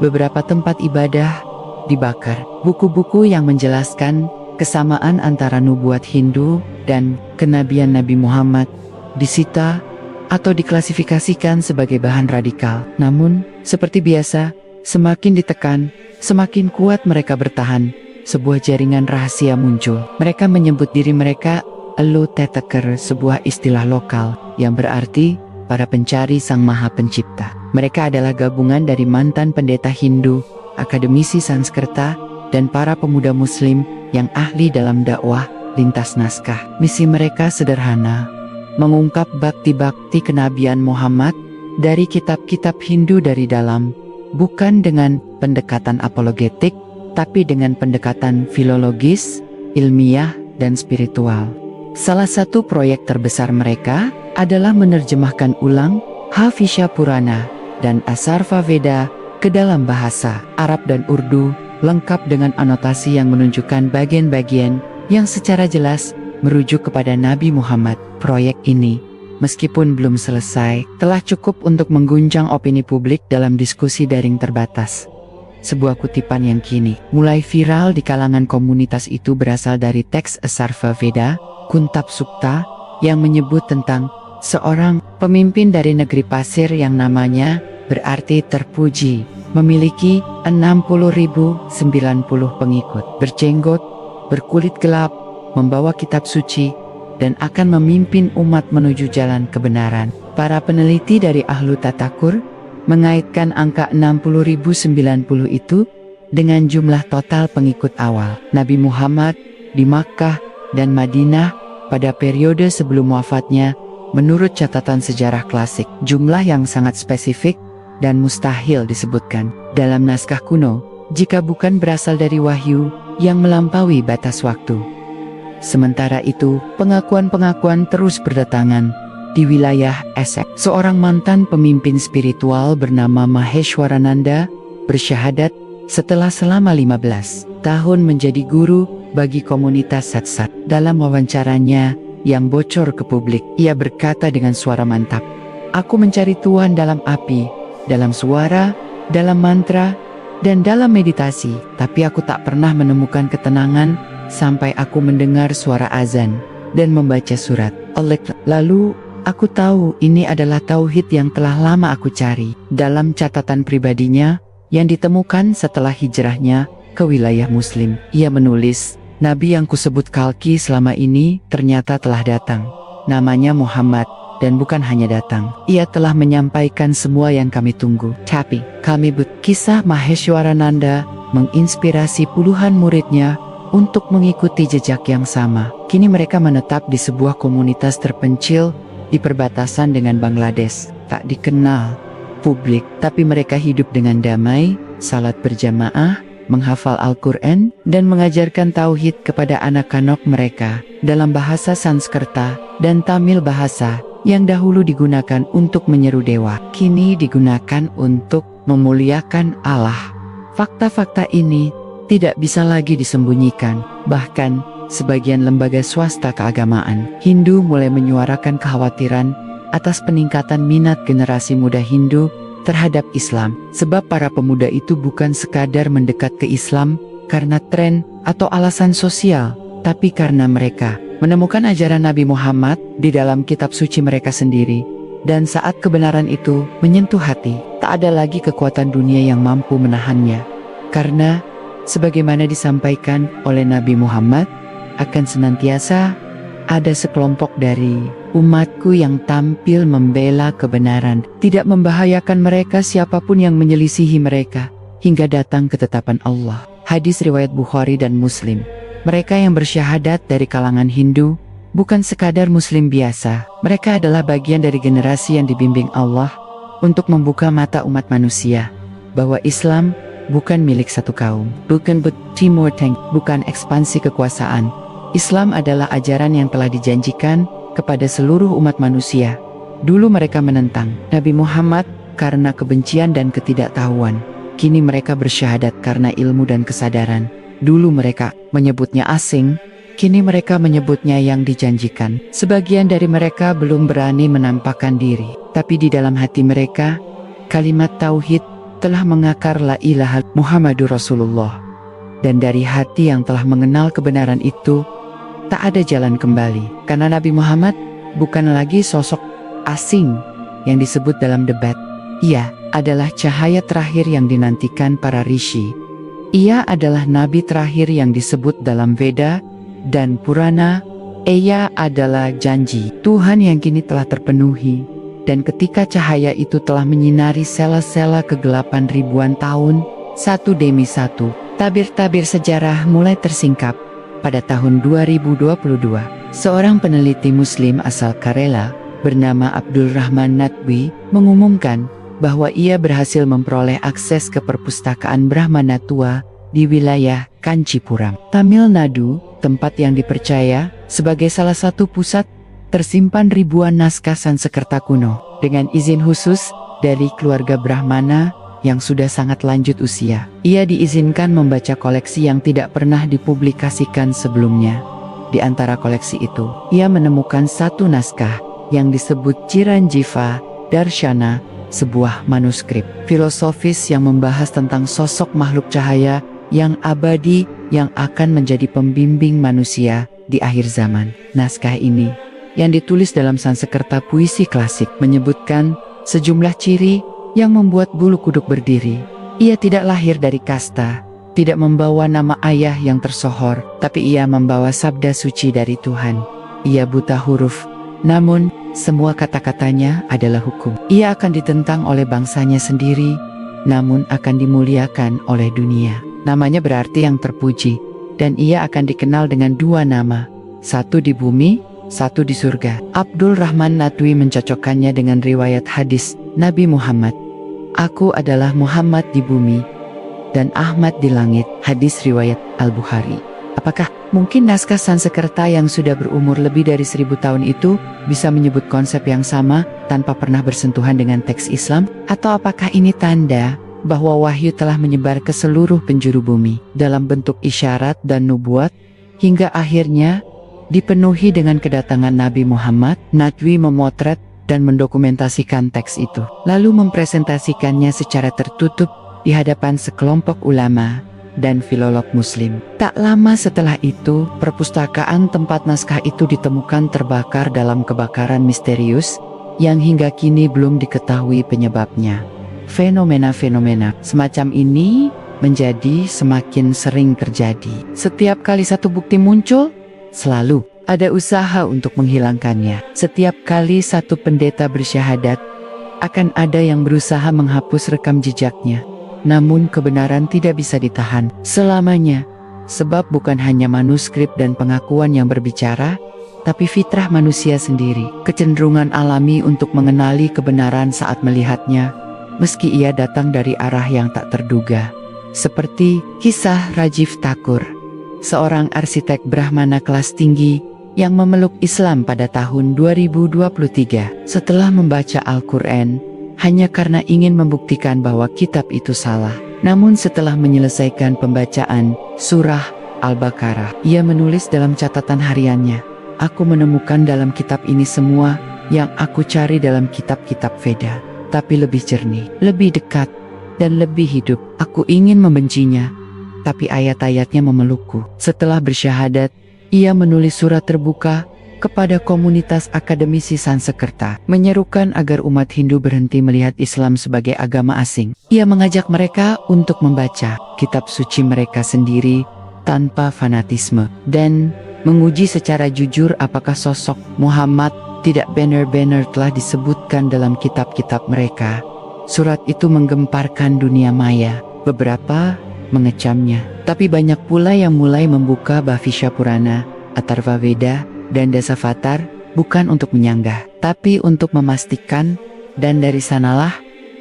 Beberapa tempat ibadah dibakar, buku-buku yang menjelaskan kesamaan antara nubuat Hindu dan kenabian Nabi Muhammad disita atau diklasifikasikan sebagai bahan radikal. Namun, seperti biasa, semakin ditekan, semakin kuat mereka bertahan. Sebuah jaringan rahasia muncul. Mereka menyebut diri mereka Elu Teteker, sebuah istilah lokal yang berarti para pencari Sang Maha Pencipta. Mereka adalah gabungan dari mantan pendeta Hindu, akademisi Sanskerta, dan para pemuda muslim yang ahli dalam dakwah lintas naskah. Misi mereka sederhana, mengungkap bakti-bakti kenabian Muhammad dari kitab-kitab Hindu dari dalam, bukan dengan pendekatan apologetik, tapi dengan pendekatan filologis, ilmiah, dan spiritual. Salah satu proyek terbesar mereka adalah menerjemahkan ulang Havisha Purana dan Asarva Veda ke dalam bahasa Arab dan Urdu, lengkap dengan anotasi yang menunjukkan bagian-bagian yang secara jelas merujuk kepada Nabi Muhammad. Proyek ini, meskipun belum selesai, telah cukup untuk mengguncang opini publik dalam diskusi daring terbatas. Sebuah kutipan yang kini mulai viral di kalangan komunitas itu berasal dari teks Asarva Veda, Kuntab Sukta, yang menyebut tentang seorang pemimpin dari negeri pasir yang namanya berarti terpuji, memiliki 60.090 pengikut, berjenggot, berkulit gelap, membawa kitab suci, dan akan memimpin umat menuju jalan kebenaran. Para peneliti dari Ahlu Tatakur mengaitkan angka 60.090 itu dengan jumlah total pengikut awal Nabi Muhammad di Makkah dan Madinah pada periode sebelum wafatnya. Menurut catatan sejarah klasik, jumlah yang sangat spesifik dan mustahil disebutkan dalam naskah kuno jika bukan berasal dari wahyu yang melampaui batas waktu. Sementara itu, pengakuan-pengakuan terus berdatangan. Di wilayah Essex, seorang mantan pemimpin spiritual bernama Maheshwarananda bersyahadat setelah selama 15 tahun menjadi guru bagi komunitas Satsat. Dalam wawancaranya yang bocor ke publik, ia berkata dengan suara mantap, "Aku mencari Tuhan dalam api, dalam suara, dalam mantra, dan dalam meditasi, tapi aku tak pernah menemukan ketenangan sampai aku mendengar suara azan dan membaca surat. Lalu aku tahu ini adalah tauhid yang telah lama aku cari." Dalam catatan pribadinya yang ditemukan setelah hijrahnya ke wilayah muslim, ia menulis, "Nabi yang kusebut Kalki selama ini ternyata telah datang. Namanya Muhammad, dan bukan hanya datang, ia telah menyampaikan semua yang kami tunggu. Tapi kami kisah Maheshwarananda menginspirasi puluhan muridnya untuk mengikuti jejak yang sama. Kini mereka menetap di sebuah komunitas terpencil di perbatasan dengan Bangladesh. Tak dikenal publik, tapi mereka hidup dengan damai, salat berjamaah, menghafal Al-Quran, dan mengajarkan tauhid kepada anak-anak mereka dalam bahasa Sanskerta dan Tamil, bahasa yang dahulu digunakan untuk menyeru dewa, kini digunakan untuk memuliakan Allah. Fakta-fakta ini tidak bisa lagi disembunyikan. Bahkan, sebagian lembaga swasta keagamaan Hindu mulai menyuarakan kekhawatiran atas peningkatan minat generasi muda Hindu terhadap Islam, sebab para pemuda itu bukan sekadar mendekat ke Islam karena tren atau alasan sosial, tapi karena mereka menemukan ajaran Nabi Muhammad di dalam kitab suci mereka sendiri. Dan saat kebenaran itu menyentuh hati, tak ada lagi kekuatan dunia yang mampu menahannya. Karena, sebagaimana disampaikan oleh Nabi Muhammad, akan senantiasa ada sekelompok dari umatku yang tampil membela kebenaran, tidak membahayakan mereka siapapun yang menyelisihi mereka, hingga datang ketetapan Allah. Hadis riwayat Bukhari dan Muslim. Mereka yang bersyahadat dari kalangan Hindu bukan sekadar Muslim biasa. Mereka adalah bagian dari generasi yang dibimbing Allah untuk membuka mata umat manusia bahwa Islam bukan milik satu kaum, bukan Timur Tengah, bukan ekspansi kekuasaan. Islam adalah ajaran yang telah dijanjikan kepada seluruh umat manusia. Dulu mereka menentang Nabi Muhammad karena kebencian dan ketidaktahuan. Kini mereka bersyahadat karena ilmu dan kesadaran. Dulu mereka menyebutnya asing, kini mereka menyebutnya yang dijanjikan. Sebagian dari mereka belum berani menampakkan diri, tapi di dalam hati mereka, kalimat tauhid telah mengakar, la ilaha Muhammadur Rasulullah. Dan dari hati yang telah mengenal kebenaran itu, tak ada jalan kembali, karena Nabi Muhammad bukan lagi sosok asing yang disebut dalam debat. Ia adalah cahaya terakhir yang dinantikan para rishi. Ia adalah nabi terakhir yang disebut dalam Veda dan Purana. Ia adalah janji Tuhan yang kini telah terpenuhi. Dan ketika cahaya itu telah menyinari sela-sela kegelapan ribuan tahun, satu demi satu, Tabir-tabir sejarah mulai tersingkap pada tahun 2022. Seorang peneliti Muslim asal Kerala bernama Abdul Rahman Nadwi mengumumkan bahwa ia berhasil memperoleh akses ke perpustakaan Brahmana tua di wilayah Kanchipuram, Tamil Nadu, tempat yang dipercaya sebagai salah satu pusat tersimpan ribuan naskah Sanskerta kuno. Dengan izin khusus dari keluarga Brahmana yang sudah sangat lanjut usia, ia diizinkan membaca koleksi yang tidak pernah dipublikasikan sebelumnya. Di antara koleksi itu, ia menemukan satu naskah yang disebut Chiranjiva Darshana, sebuah manuskrip filosofis yang membahas tentang sosok makhluk cahaya yang abadi yang akan menjadi pembimbing manusia di akhir zaman. Naskah ini, yang ditulis dalam Sanskerta puisi klasik, menyebutkan sejumlah ciri yang membuat bulu kuduk berdiri. Ia tidak lahir dari kasta, tidak membawa nama ayah yang tersohor, tapi ia membawa sabda suci dari Tuhan. Ia buta huruf, namun semua kata-katanya adalah hukum. Ia akan ditentang oleh bangsanya sendiri, namun akan dimuliakan oleh dunia. Namanya berarti yang terpuji, dan ia akan dikenal dengan dua nama, satu di bumi, satu di surga. Abdul Rahman Nadwi mencocokkannya dengan riwayat hadis Nabi Muhammad. Aku adalah Muhammad di bumi, dan Ahmad di langit. Hadis riwayat Al-Bukhari. Apakah mungkin naskah Sanskerta yang sudah berumur lebih dari 1000 tahun itu bisa menyebut konsep yang sama tanpa pernah bersentuhan dengan teks Islam? Atau apakah ini tanda bahwa wahyu telah menyebar ke seluruh penjuru bumi dalam bentuk isyarat dan nubuat hingga akhirnya dipenuhi dengan kedatangan Nabi Muhammad? Nadwi memotret dan mendokumentasikan teks itu, lalu mempresentasikannya secara tertutup di hadapan sekelompok ulama dan filolog Muslim. Tak lama setelah itu, perpustakaan tempat naskah itu ditemukan terbakar dalam kebakaran misterius yang hingga kini belum diketahui penyebabnya. Fenomena-fenomena semacam ini menjadi semakin sering terjadi. Setiap kali satu bukti muncul, selalu ada usaha untuk menghilangkannya. Setiap kali satu pendeta bersyahadat, akan ada yang berusaha menghapus rekam jejaknya. Namun kebenaran tidak bisa ditahan selamanya, sebab bukan hanya manuskrip dan pengakuan yang berbicara, tapi fitrah manusia sendiri, kecenderungan alami untuk mengenali kebenaran saat melihatnya, meski ia datang dari arah yang tak terduga. Seperti kisah Rajiv Thakur, seorang arsitek Brahmana kelas tinggi yang memeluk Islam pada tahun 2023 setelah membaca Al-Quran hanya karena ingin membuktikan bahwa kitab itu salah. Namun setelah menyelesaikan pembacaan surah Al-Baqarah, ia menulis dalam catatan hariannya, "Aku menemukan dalam kitab ini semua yang aku cari dalam kitab-kitab Veda, tapi lebih jernih, lebih dekat, dan lebih hidup. Aku ingin membencinya, tapi ayat-ayatnya memelukku." Setelah bersyahadat, ia menulis surat terbuka kepada komunitas akademisi Sanskerta, menyerukan agar umat Hindu berhenti melihat Islam sebagai agama asing. Ia mengajak mereka untuk membaca kitab suci mereka sendiri tanpa fanatisme, dan menguji secara jujur apakah sosok Muhammad tidak benar-benar telah disebutkan dalam kitab-kitab mereka. Surat itu menggemparkan dunia maya. Beberapa mengecamnya, tapi banyak pula yang mulai membuka Bhavishya Purana, Atharva Veda, dan Dasavatar, bukan untuk menyanggah, tapi untuk memastikan, dan dari sanalah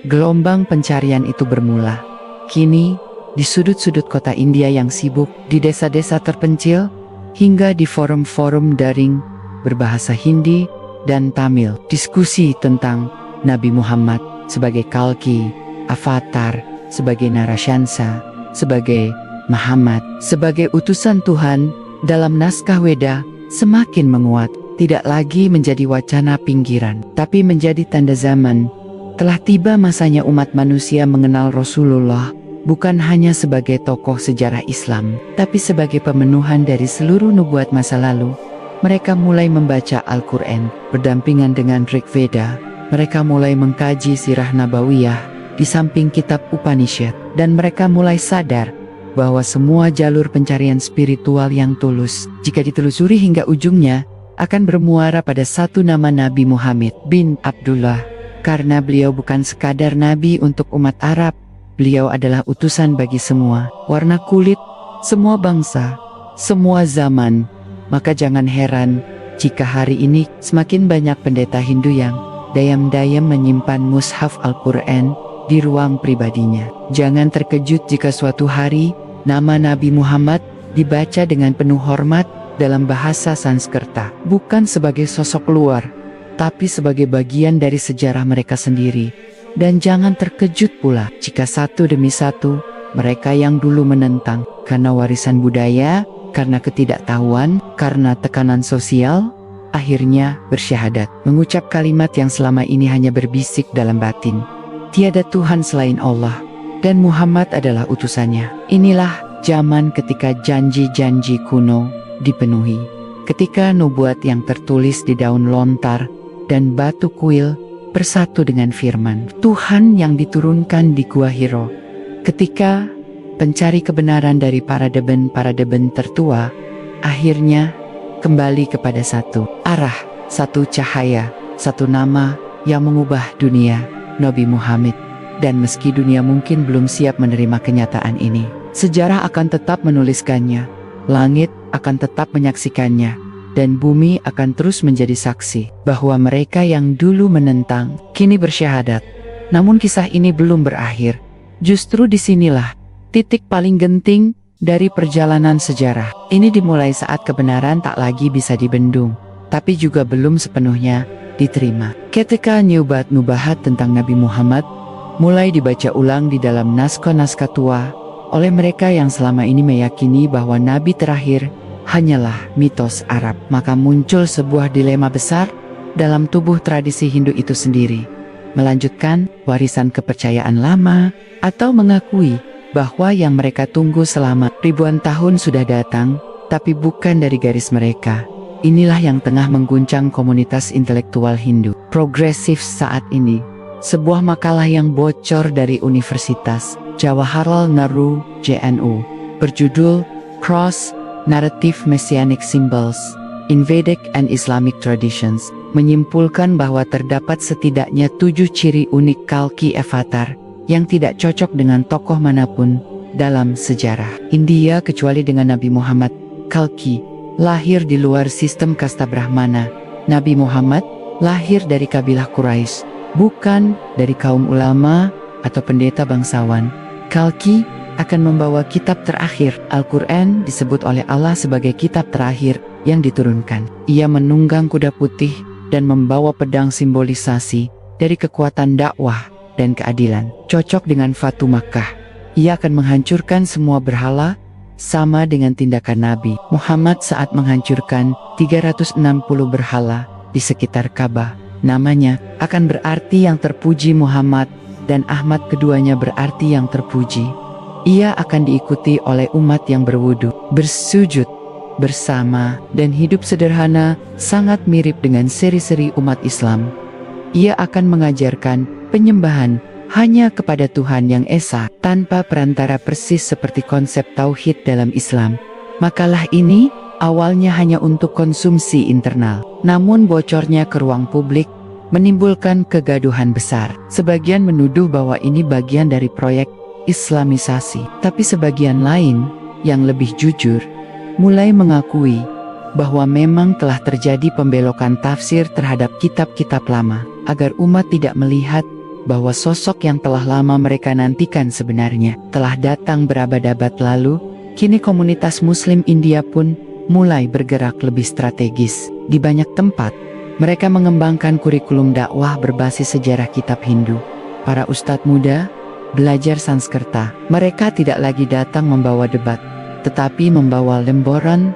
gelombang pencarian itu bermula. Kini, di sudut-sudut kota India yang sibuk, di desa-desa terpencil, hingga di forum-forum daring berbahasa Hindi dan Tamil, diskusi tentang Nabi Muhammad sebagai Kalki, Avatar, sebagai Narashansa, sebagai Muhammad, sebagai utusan Tuhan dalam naskah Weda, semakin menguat, tidak lagi menjadi wacana pinggiran, tapi menjadi tanda zaman. Telah tiba masanya umat manusia mengenal Rasulullah, bukan hanya sebagai tokoh sejarah Islam, tapi sebagai pemenuhan dari seluruh nubuat masa lalu. Mereka mulai membaca Al-Quran, berdampingan dengan Rig Veda. Mereka mulai mengkaji sirah Nabawiyah, di samping kitab Upanishad, dan mereka mulai sadar bahwa semua jalur pencarian spiritual yang tulus, jika ditelusuri hingga ujungnya, akan bermuara pada satu nama, Nabi Muhammad bin Abdullah. Karena beliau bukan sekadar nabi untuk umat Arab, Beliau adalah utusan bagi semua warna kulit, semua bangsa, semua zaman. Maka jangan heran jika hari ini semakin banyak pendeta Hindu yang diam-diam menyimpan mushaf Al-Quran di ruang pribadinya. Jangan terkejut jika suatu hari nama Nabi Muhammad dibaca dengan penuh hormat dalam bahasa Sanskerta, bukan sebagai sosok luar, tapi sebagai bagian dari sejarah mereka sendiri. Dan jangan terkejut pula jika satu demi satu mereka yang dulu menentang karena warisan budaya, karena ketidaktahuan, karena tekanan sosial, akhirnya bersyahadat, mengucap kalimat yang selama ini hanya berbisik dalam batin. Tiada Tuhan selain Allah, dan Muhammad adalah utusannya. Inilah zaman ketika janji-janji kuno dipenuhi. Ketika nubuat yang tertulis di daun lontar dan batu kuil bersatu dengan firman Tuhan yang diturunkan di Gua Hiro. Ketika pencari kebenaran dari para deben tertua akhirnya kembali kepada satu arah, satu cahaya, satu nama yang mengubah dunia, Nabi Muhammad. Dan meski dunia mungkin belum siap menerima kenyataan ini, sejarah akan tetap menuliskannya, langit akan tetap menyaksikannya, dan bumi akan terus menjadi saksi bahwa mereka yang dulu menentang kini bersyahadat. Namun kisah ini belum berakhir. Justru disinilah titik paling genting dari perjalanan sejarah. Ini dimulai saat kebenaran tak lagi bisa dibendung, tapi juga belum sepenuhnya diterima. Ketika nubuat tentang Nabi Muhammad mulai dibaca ulang di dalam naskah-naskah tua oleh mereka yang selama ini meyakini bahwa Nabi terakhir hanyalah mitos Arab, maka muncul sebuah dilema besar dalam tubuh tradisi Hindu itu sendiri. Melanjutkan warisan kepercayaan lama atau mengakui bahwa yang mereka tunggu selama ribuan tahun sudah datang, tapi bukan dari garis mereka. Inilah yang tengah mengguncang komunitas intelektual Hindu progresif saat ini. Sebuah makalah yang bocor dari Universitas Jawaharlal Nehru JNU berjudul Cross Narrative Messianic Symbols in Vedic and Islamic Traditions menyimpulkan bahwa terdapat setidaknya 7 ciri unik Kalki Avatar yang tidak cocok dengan tokoh manapun dalam sejarah India kecuali dengan Nabi Muhammad. Kalki lahir di luar sistem kasta Brahmana. Nabi Muhammad lahir dari kabilah Quraisy, bukan dari kaum ulama atau pendeta bangsawan. Kalki akan membawa kitab terakhir. Al-Quran disebut oleh Allah sebagai kitab terakhir yang diturunkan. Ia menunggang kuda putih dan membawa pedang simbolisasi dari kekuatan dakwah dan keadilan. Cocok dengan Fatu Makkah. Ia akan menghancurkan semua berhala, sama dengan tindakan Nabi Muhammad saat menghancurkan 360 berhala di sekitar Ka'bah. Namanya akan berarti yang terpuji Muhammad, dan Ahmad keduanya berarti yang terpuji. Ia akan diikuti oleh umat yang berwudu, bersujud bersama, dan hidup sederhana, sangat mirip dengan seri-seri umat Islam. Ia akan mengajarkan penyembahan hanya kepada Tuhan yang Esa, tanpa perantara, persis seperti konsep tauhid dalam Islam. Makalah ini awalnya hanya untuk konsumsi internal, namun bocornya ke ruang publik menimbulkan kegaduhan besar. Sebagian menuduh bahwa ini bagian dari proyek Islamisasi, tapi sebagian lain yang lebih jujur mulai mengakui bahwa memang telah terjadi pembelokan tafsir terhadap kitab-kitab lama, agar umat tidak melihat bahwa sosok yang telah lama mereka nantikan sebenarnya telah datang berabad-abad lalu. Kini komunitas Muslim India pun mulai bergerak lebih strategis. Di banyak tempat, mereka mengembangkan kurikulum dakwah berbasis sejarah kitab Hindu. Para ustadz muda belajar Sanskerta. Mereka tidak lagi datang membawa debat, tetapi membawa lemboran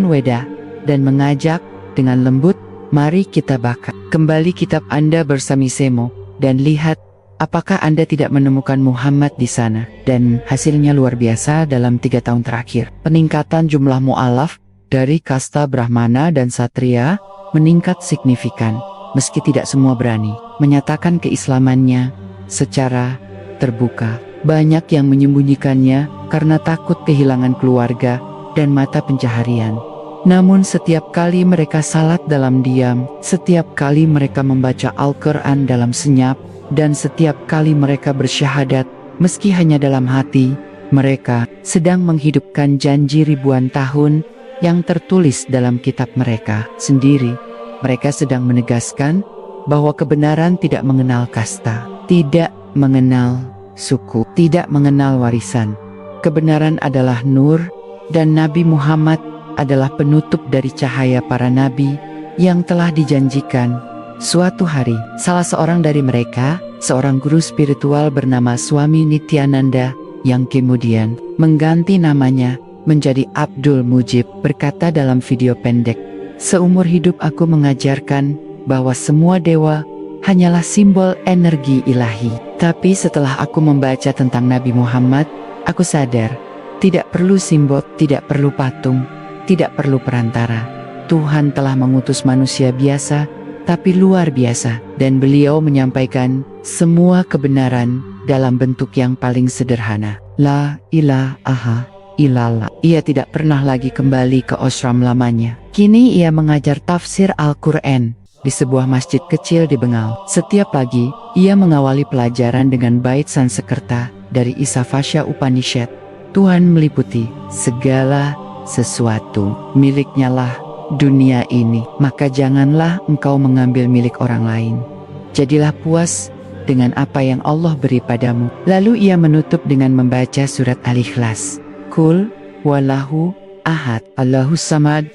Weda, dan mengajak dengan lembut, mari kita baca kembali kitab Anda bersami-semo, dan lihat apakah Anda tidak menemukan Muhammad di sana. Dan hasilnya luar biasa. Dalam 3 tahun terakhir, peningkatan jumlah mu'alaf dari kasta Brahmana dan Satria meningkat signifikan, meski tidak semua berani menyatakan keislamannya secara terbuka. Banyak yang menyembunyikannya karena takut kehilangan keluarga dan mata pencaharian. Namun setiap kali mereka salat dalam diam, setiap kali mereka membaca Al-Quran dalam senyap, dan setiap kali mereka bersyahadat Meski hanya dalam hati, mereka sedang menghidupkan janji ribuan tahun yang tertulis dalam kitab mereka sendiri. Mereka sedang menegaskan bahwa kebenaran tidak mengenal kasta, tidak mengenal suku, tidak mengenal warisan. Kebenaran adalah nur, dan Nabi Muhammad adalah penutup dari cahaya para nabi yang telah dijanjikan. Suatu hari, salah seorang dari mereka, seorang guru spiritual bernama Swami Nityananda, yang kemudian mengganti namanya menjadi Abdul Mujib, berkata dalam video pendek, "Seumur hidup aku mengajarkan bahwa semua dewa hanyalah simbol energi ilahi. Tapi setelah aku membaca tentang Nabi Muhammad, aku sadar, tidak perlu simbol, tidak perlu patung, tidak perlu perantara. Tuhan telah mengutus manusia biasa, tapi luar biasa, dan beliau menyampaikan semua kebenaran dalam bentuk yang paling sederhana. La ilaha illallah." Ia tidak pernah lagi kembali ke ashram lamanya. Kini ia mengajar tafsir Al-Quran di sebuah masjid kecil di Bengal. Setiap pagi, ia mengawali pelajaran dengan bait Sanskerta dari Isavasya Upanishad. Tuhan meliputi segala sesuatu, miliknya lah dunia ini, maka janganlah engkau mengambil milik orang lain. Jadilah puas dengan apa yang Allah beri padamu. Lalu ia menutup dengan membaca surat Al-Ikhlas. Qul wallahu ahad, Allahus samad,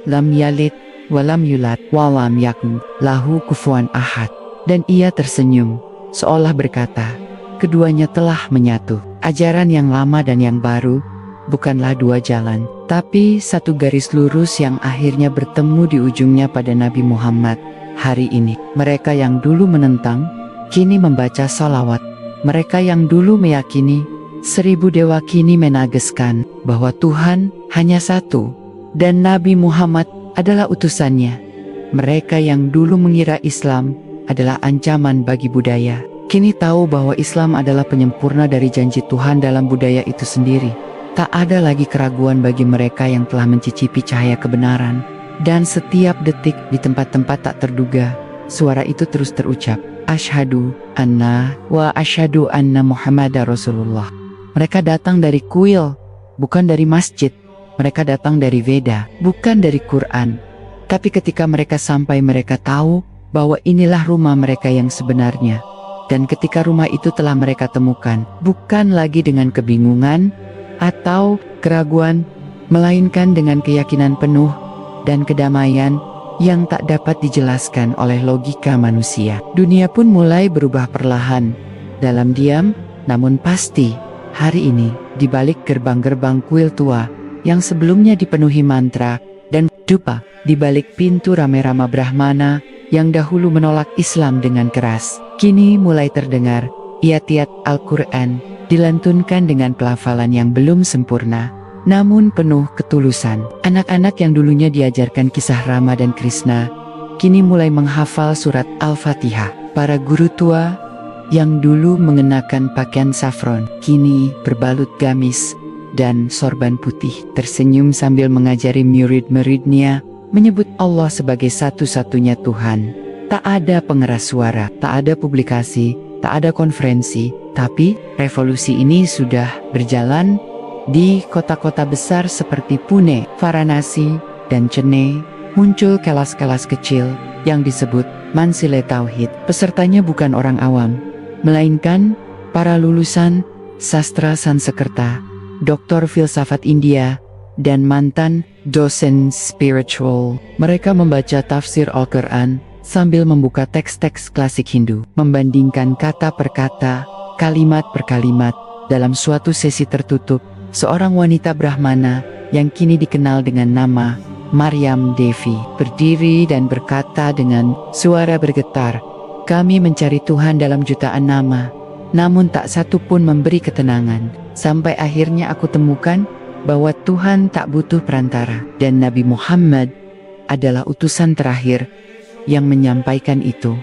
lam yalid walam yulad walam yakun lahu kufuwan ahad. Dan ia tersenyum, seolah berkata, keduanya telah menyatu. Ajaran yang lama dan yang baru bukanlah dua jalan, tapi satu garis lurus yang akhirnya bertemu di ujungnya pada Nabi Muhammad. Hari ini, mereka yang dulu menentang, kini membaca salawat. Mereka yang dulu meyakini 1000 dewa kini menegaskan bahwa Tuhan hanya satu, dan Nabi Muhammad adalah utusannya. Mereka yang dulu mengira Islam adalah ancaman bagi budaya, kini tahu bahwa Islam adalah penyempurna dari janji Tuhan dalam budaya itu sendiri. Tak ada lagi keraguan bagi mereka yang telah mencicipi cahaya kebenaran. Dan setiap detik di tempat-tempat tak terduga, suara itu terus terucap, Asyhadu anna wa asyhadu anna Muhammadar Rasulullah. Mereka datang dari kuil, bukan dari masjid. Mereka datang dari Veda, bukan dari Quran. Tapi ketika mereka sampai, mereka tahu bahwa inilah rumah mereka yang sebenarnya. Dan ketika rumah itu telah mereka temukan, bukan lagi dengan kebingungan atau keraguan, melainkan dengan keyakinan penuh dan kedamaian yang tak dapat dijelaskan oleh logika manusia. Dunia pun mulai berubah perlahan, dalam diam, namun pasti. Hari ini, di balik gerbang-gerbang kuil tua yang sebelumnya dipenuhi mantra dan dupa, di balik pintu rame-rama Brahmana yang dahulu menolak Islam dengan keras, kini mulai terdengar ayat-ayat Al-Quran dilantunkan dengan pelafalan yang belum sempurna, namun penuh ketulusan. Anak-anak yang dulunya diajarkan kisah Rama dan Krishna, kini mulai menghafal surat Al-Fatihah. Para guru tua yang dulu mengenakan pakaian safron, kini berbalut gamis dan sorban putih, tersenyum sambil mengajari murid-muridnya menyebut Allah sebagai satu-satunya Tuhan. Tak ada pengeras suara, tak ada publikasi, tak ada konferensi, tapi revolusi ini sudah berjalan di kota-kota besar seperti Pune, Varanasi, dan Chennai. Muncul kelas-kelas kecil yang disebut Mansile Tauhid. Pesertanya bukan orang awam, melainkan para lulusan sastra Sanskerta, doktor filsafat India, dan mantan dosen spiritual. Mereka membaca tafsir Al-Quran sambil membuka teks-teks klasik Hindu, membandingkan kata per kata, kalimat per kalimat. Dalam suatu sesi tertutup, seorang wanita Brahmana yang kini dikenal dengan nama Maryam Devi berdiri dan berkata dengan suara bergetar, "Kami mencari Tuhan dalam jutaan nama, namun tak satu pun memberi ketenangan. Sampai akhirnya aku temukan bahwa Tuhan tak butuh perantara, dan Nabi Muhammad adalah utusan terakhir yang menyampaikan itu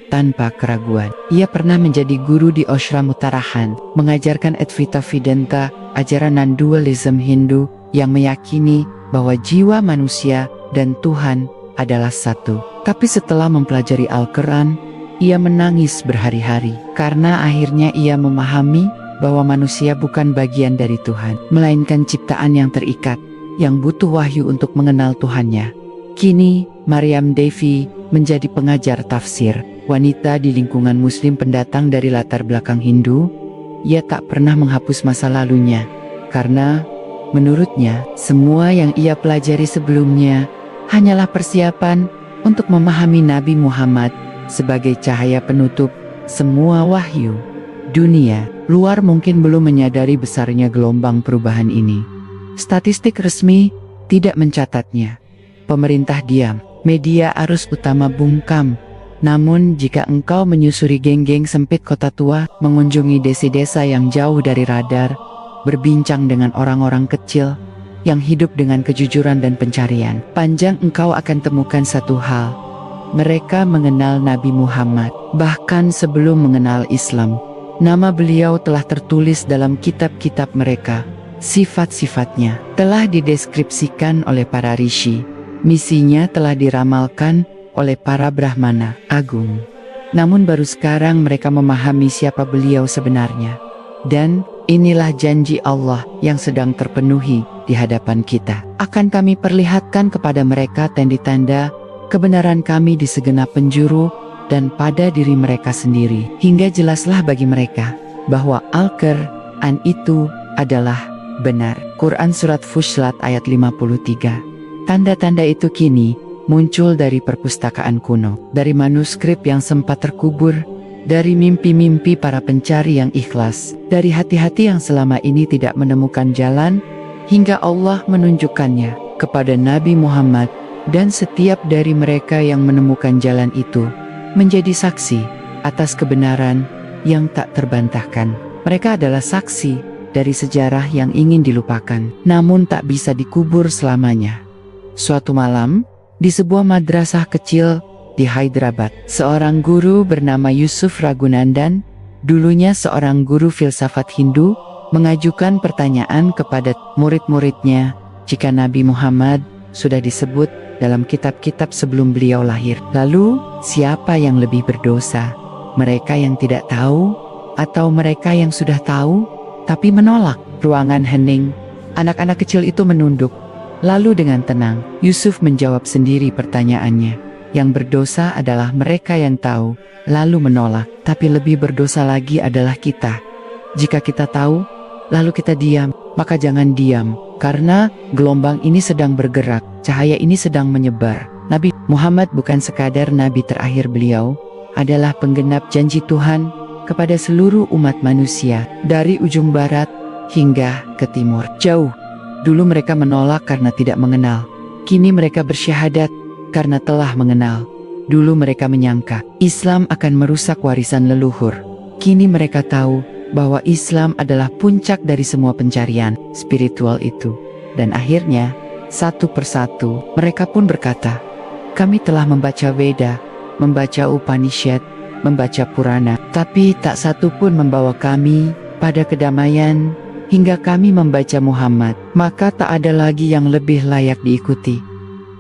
tanpa keraguan." Ia pernah menjadi guru di Ashram Uttarakhand, mengajarkan Advaita Vedanta, ajaran non-dualism Hindu yang meyakini bahwa jiwa manusia dan Tuhan adalah satu. Tapi setelah mempelajari Al-Quran, ia menangis berhari-hari karena akhirnya ia memahami bahwa manusia bukan bagian dari Tuhan, melainkan ciptaan yang terikat, yang butuh wahyu untuk mengenal Tuhannya. Kini, Maryam Devi menjadi pengajar tafsir, wanita di lingkungan Muslim pendatang dari latar belakang Hindu. Ia tak pernah menghapus masa lalunya, karena menurutnya, semua yang ia pelajari sebelumnya hanyalah persiapan untuk memahami Nabi Muhammad sebagai cahaya penutup semua wahyu. Dunia luar mungkin belum menyadari besarnya gelombang perubahan ini. Statistik resmi tidak mencatatnya. Pemerintah diam, media arus utama bungkam. Namun jika engkau menyusuri geng-geng sempit kota tua, mengunjungi desa-desa yang jauh dari radar, berbincang dengan orang-orang kecil yang hidup dengan kejujuran dan pencarian, panjang engkau akan temukan satu hal. Mereka mengenal Nabi Muhammad, bahkan sebelum mengenal Islam. Nama beliau telah tertulis dalam kitab-kitab mereka. Sifat-sifatnya telah dideskripsikan oleh para rishi. Misinya telah diramalkan oleh para Brahmana agung. Namun baru sekarang mereka memahami siapa beliau sebenarnya. Dan inilah janji Allah yang sedang terpenuhi di hadapan kita. Akan kami perlihatkan kepada mereka tanda-tanda kebenaran kami di segenap penjuru dan pada diri mereka sendiri. Hingga jelaslah bagi mereka bahwa Al-Qur'an itu adalah benar. Quran Surat Fussilat ayat 53. Tanda-tanda itu kini muncul dari perpustakaan kuno, dari manuskrip yang sempat terkubur, dari mimpi-mimpi para pencari yang ikhlas, dari hati-hati yang selama ini tidak menemukan jalan, hingga Allah menunjukkannya kepada Nabi Muhammad, dan setiap dari mereka yang menemukan jalan itu menjadi saksi atas kebenaran yang tak terbantahkan. Mereka adalah saksi dari sejarah yang ingin dilupakan, namun tak bisa dikubur selamanya. Suatu malam, di sebuah madrasah kecil di Hyderabad, seorang guru bernama Yusuf Ragunandan, dulunya seorang guru filsafat Hindu, mengajukan pertanyaan kepada murid-muridnya jika Nabi Muhammad sudah disebut dalam kitab-kitab sebelum beliau lahir. Lalu, siapa yang lebih berdosa? Mereka yang tidak tahu atau mereka yang sudah tahu tapi menolak? Ruangan hening. Anak-anak kecil itu menunduk. Lalu dengan tenang, Yusuf menjawab sendiri pertanyaannya. Yang berdosa adalah mereka yang tahu, lalu menolak. Tapi lebih berdosa lagi adalah kita. Jika kita tahu, lalu kita diam, maka jangan diam. Karena gelombang ini sedang bergerak, cahaya ini sedang menyebar. Nabi Muhammad bukan sekadar nabi terakhir, beliau adalah penggenap janji Tuhan kepada seluruh umat manusia, dari ujung barat hingga ke timur. Jauh dulu mereka menolak karena tidak mengenal. Kini mereka bersyahadat karena telah mengenal. Dulu mereka menyangka Islam akan merusak warisan leluhur. Kini mereka tahu bahwa Islam adalah puncak dari semua pencarian spiritual itu. Dan akhirnya, satu persatu, mereka pun berkata, kami telah membaca Veda, membaca Upanishad, membaca Purana, tapi tak satu pun membawa kami pada kedamaian. Hingga kami membaca Muhammad, maka tak ada lagi yang lebih layak diikuti.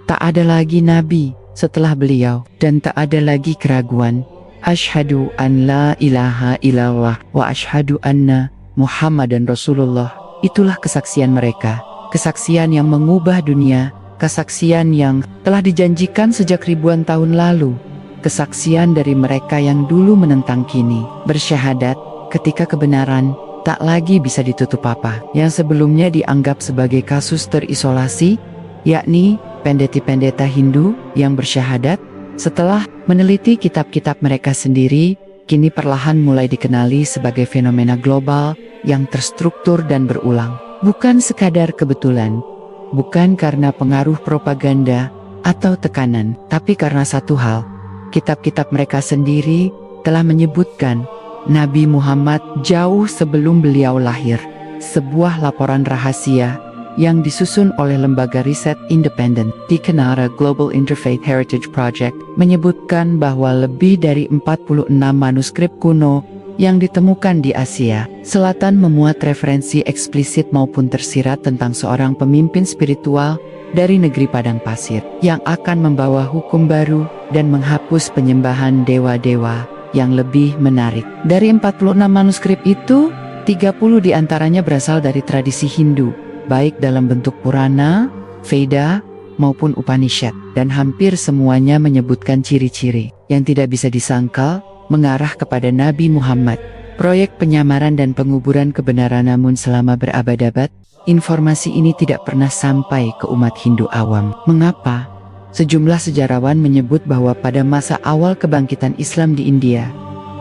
Tak ada lagi nabi setelah beliau, dan tak ada lagi keraguan. Asyhadu an la ilaha illallah wa asyhadu anna Muhammadan Rasulullah. Itulah kesaksian mereka, kesaksian yang mengubah dunia, kesaksian yang telah dijanjikan sejak ribuan tahun lalu, kesaksian dari mereka yang dulu menentang kini bersyahadat ketika kebenaran tak lagi bisa ditutup apa. Yang sebelumnya dianggap sebagai kasus terisolasi, yakni pendeta-pendeta Hindu yang bersyahadat, setelah meneliti kitab-kitab mereka sendiri, kini perlahan mulai dikenali sebagai fenomena global yang terstruktur dan berulang. Bukan sekadar kebetulan, bukan karena pengaruh propaganda atau tekanan, tapi karena satu hal, kitab-kitab mereka sendiri telah menyebutkan Nabi Muhammad jauh sebelum beliau lahir. Sebuah laporan rahasia yang disusun oleh lembaga riset independen di Kanada Global Interfaith Heritage Project menyebutkan bahwa lebih dari 46 manuskrip kuno yang ditemukan di Asia Selatan memuat referensi eksplisit maupun tersirat tentang seorang pemimpin spiritual dari negeri padang pasir yang akan membawa hukum baru dan menghapus penyembahan dewa-dewa. Yang lebih menarik, dari 46 manuskrip itu, 30 di antaranya berasal dari tradisi Hindu, baik dalam bentuk Purana, Veda, maupun Upanishad, dan hampir semuanya menyebutkan ciri-ciri yang tidak bisa disangkal mengarah kepada Nabi Muhammad. Proyek penyamaran dan penguburan kebenaran, namun selama berabad-abad, informasi ini tidak pernah sampai ke umat Hindu awam. Mengapa? Sejumlah sejarawan menyebut bahwa pada masa awal kebangkitan Islam di India,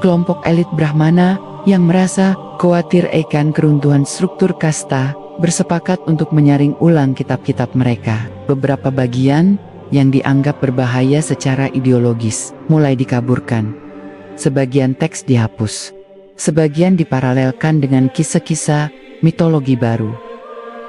kelompok elit Brahmana yang merasa khawatir akan keruntuhan struktur kasta bersepakat untuk menyaring ulang kitab-kitab mereka. Beberapa bagian yang dianggap berbahaya secara ideologis mulai dikaburkan. Sebagian teks dihapus. Sebagian diparalelkan dengan kisah-kisah mitologi baru.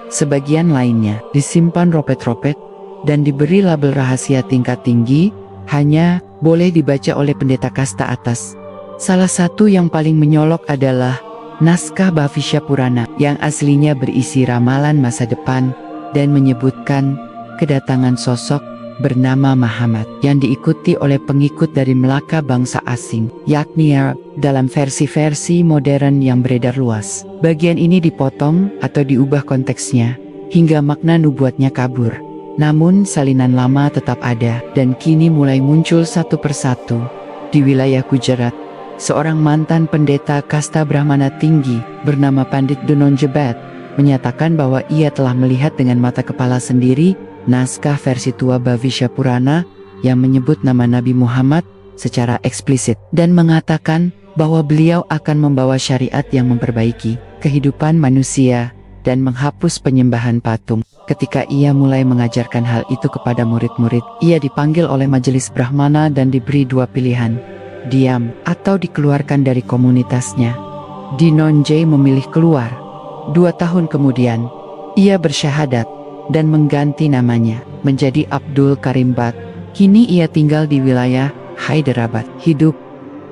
Sebagian lainnya disimpan ropet-ropet dan diberi label rahasia tingkat tinggi, hanya boleh dibaca oleh pendeta kasta atas. Salah satu yang paling menyolok adalah naskah Bhavishya Purana yang aslinya berisi ramalan masa depan dan menyebutkan kedatangan sosok bernama Muhammad yang diikuti oleh pengikut dari Melaka bangsa asing, yakni Arab, dalam versi-versi modern yang beredar luas. Bagian ini dipotong atau diubah konteksnya hingga makna nubuatnya kabur. Namun salinan lama tetap ada dan kini mulai muncul satu persatu. Di wilayah Gujarat, seorang mantan pendeta kasta Brahmana tinggi bernama Pandit Dhananjay menyatakan bahwa ia telah melihat dengan mata kepala sendiri naskah versi tua Bhavishya Purana yang menyebut nama Nabi Muhammad secara eksplisit dan mengatakan bahwa beliau akan membawa syariat yang memperbaiki kehidupan manusia dan menghapus penyembahan patung. Ketika ia mulai mengajarkan hal itu kepada murid-murid, ia dipanggil oleh majelis Brahmana dan diberi dua pilihan, diam atau dikeluarkan dari komunitasnya. Dhananjay memilih keluar. 2 tahun kemudian, ia bersyahadat dan mengganti namanya menjadi Abdul Karim Bhatt. Kini ia tinggal di wilayah Hyderabad. Hidup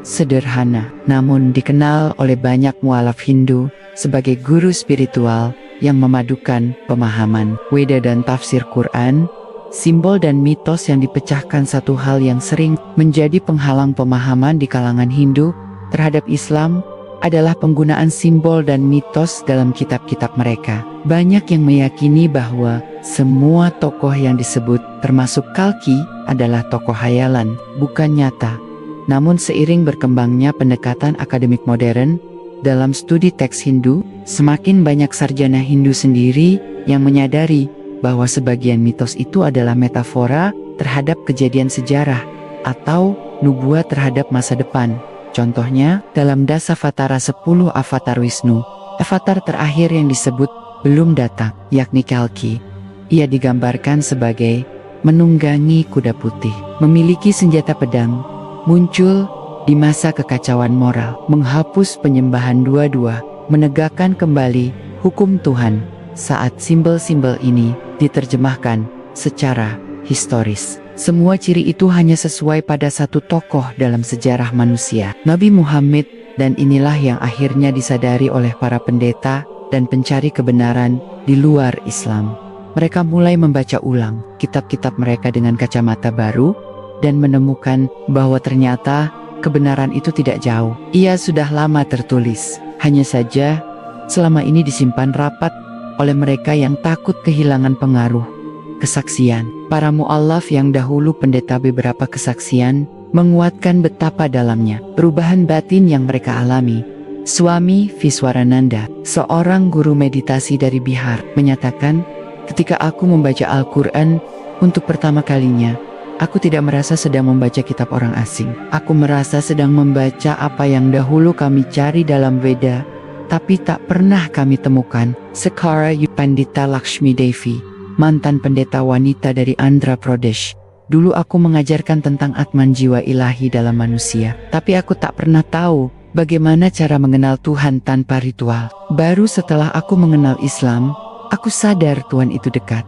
sederhana, namun dikenal oleh banyak mualaf Hindu sebagai guru spiritual yang memadukan pemahaman Weda dan tafsir Quran. Simbol dan mitos yang dipecahkan satu hal yang sering menjadi penghalang pemahaman di kalangan Hindu terhadap Islam adalah penggunaan simbol dan mitos dalam kitab-kitab mereka. Banyak yang meyakini bahwa semua tokoh yang disebut, termasuk Kalki, adalah tokoh hayalan, bukan nyata. Namun seiring berkembangnya pendekatan akademik modern dalam studi teks Hindu, semakin banyak sarjana Hindu sendiri yang menyadari bahwa sebagian mitos itu adalah metafora terhadap kejadian sejarah atau nubuat terhadap masa depan. Contohnya, dalam Dasavatara 10 Avatar Wisnu, avatar terakhir yang disebut belum datang, yakni Kalki. Ia digambarkan sebagai menunggangi kuda putih, memiliki senjata pedang, muncul di masa kekacauan moral, menghapus penyembahan dua-dua, menegakkan kembali hukum Tuhan. Saat simbol-simbol ini diterjemahkan secara historis, semua ciri itu hanya sesuai pada satu tokoh dalam sejarah manusia, Nabi Muhammad, dan inilah yang akhirnya disadari oleh para pendeta dan pencari kebenaran di luar Islam. Mereka mulai membaca ulang kitab-kitab mereka dengan kacamata baru dan menemukan bahwa ternyata kebenaran itu tidak jauh. Ia sudah lama tertulis, hanya saja selama ini disimpan rapat oleh mereka yang takut kehilangan pengaruh. Kesaksian para mu'allaf yang dahulu pendeta, beberapa kesaksian menguatkan betapa dalamnya perubahan batin yang mereka alami. Swami Viswarananda, seorang guru meditasi dari Bihar, menyatakan, ketika aku membaca Al-Quran untuk pertama kalinya, aku tidak merasa sedang membaca kitab orang asing. Aku merasa sedang membaca apa yang dahulu kami cari dalam Veda, tapi tak pernah kami temukan. Sekara Pandita Lakshmi Devi, mantan pendeta wanita dari Andhra Pradesh. Dulu aku mengajarkan tentang atman jiwa ilahi dalam manusia, tapi aku tak pernah tahu bagaimana cara mengenal Tuhan tanpa ritual. Baru setelah aku mengenal Islam, aku sadar Tuhan itu dekat,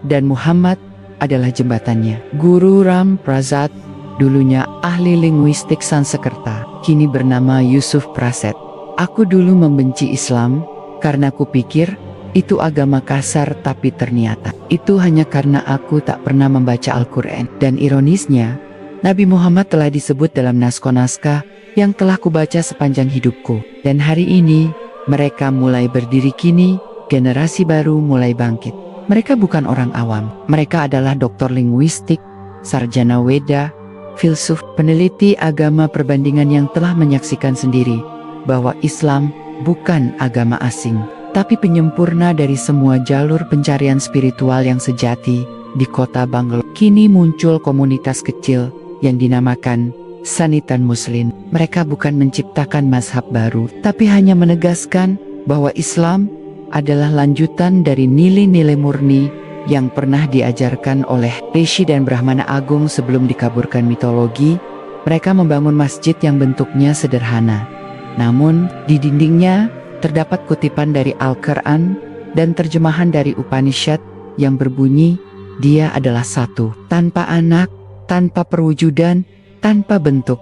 dan Muhammad adalah jembatannya. Guru Ram Prasad, dulunya ahli linguistik Sanskerta, kini bernama Yusuf Praset. Aku dulu membenci Islam karena kupikir itu agama kasar, tapi ternyata itu hanya karena aku tak pernah membaca Al-Quran. Dan ironisnya, Nabi Muhammad telah disebut dalam naskah-naskah yang telah kubaca sepanjang hidupku. Dan hari ini, Mereka mulai berdiri kini, generasi baru mulai bangkit. Mereka bukan orang awam, mereka adalah doktor linguistik, sarjana Weda, filsuf, peneliti agama perbandingan yang telah menyaksikan sendiri bahwa Islam bukan agama asing, tapi penyempurna dari semua jalur pencarian spiritual yang sejati. Di kota Bangalore, kini muncul komunitas kecil yang dinamakan Sanitan Muslim. Mereka bukan menciptakan mazhab baru, tapi hanya menegaskan bahwa Islam adalah lanjutan dari nilai-nilai murni yang pernah diajarkan oleh Rishi dan Brahmana Agung sebelum dikaburkan mitologi. Mereka membangun masjid yang bentuknya sederhana, namun di dindingnya terdapat kutipan dari Al-Quran dan terjemahan dari Upanishad yang berbunyi, "Dia adalah satu, tanpa anak, tanpa perwujudan, tanpa bentuk.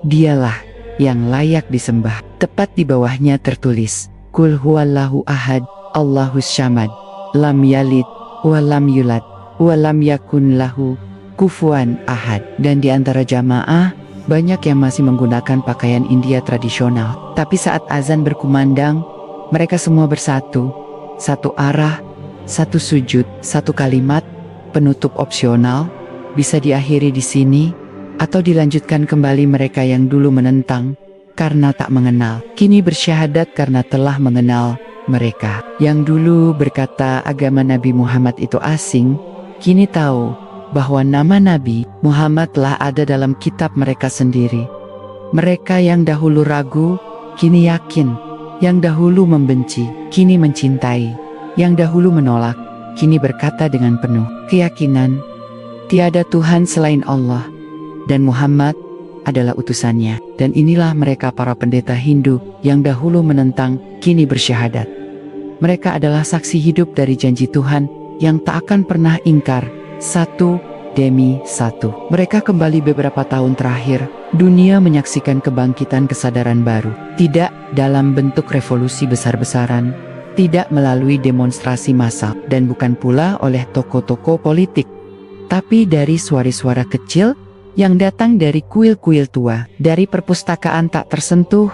Dialah yang layak disembah." Tepat di bawahnya tertulis, "Qul huwallahu ahad, Allahus syamad, lam yalid, wa lam yulad, wa lam yakun lahu kufuwan ahad." Dan di antara jamaah, banyak yang masih menggunakan pakaian India tradisional. Tapi saat azan berkumandang, mereka semua bersatu, satu arah, satu sujud, satu kalimat penutup opsional, bisa diakhiri di sini, atau dilanjutkan kembali. Mereka yang dulu menentang karena tak mengenal, kini bersyahadat karena telah mengenal. Mereka yang dulu berkata agama Nabi Muhammad itu asing, kini tahu bahwa nama Nabi Muhammad telah ada dalam kitab mereka sendiri. Mereka yang dahulu ragu, kini yakin. Yang dahulu membenci, kini mencintai. Yang dahulu menolak, kini berkata dengan penuh keyakinan, tiada Tuhan selain Allah, dan Muhammad adalah utusannya. Dan inilah mereka para pendeta Hindu yang dahulu menentang, kini bersyahadat. Mereka adalah saksi hidup dari janji Tuhan yang tak akan pernah ingkar, satu demi satu. Mereka kembali beberapa tahun terakhir, dunia menyaksikan kebangkitan kesadaran baru. Tidak dalam bentuk revolusi besar-besaran, tidak melalui demonstrasi massal, dan bukan pula oleh tokoh-tokoh politik, tapi dari suara-suara kecil yang datang dari kuil-kuil tua, dari perpustakaan tak tersentuh,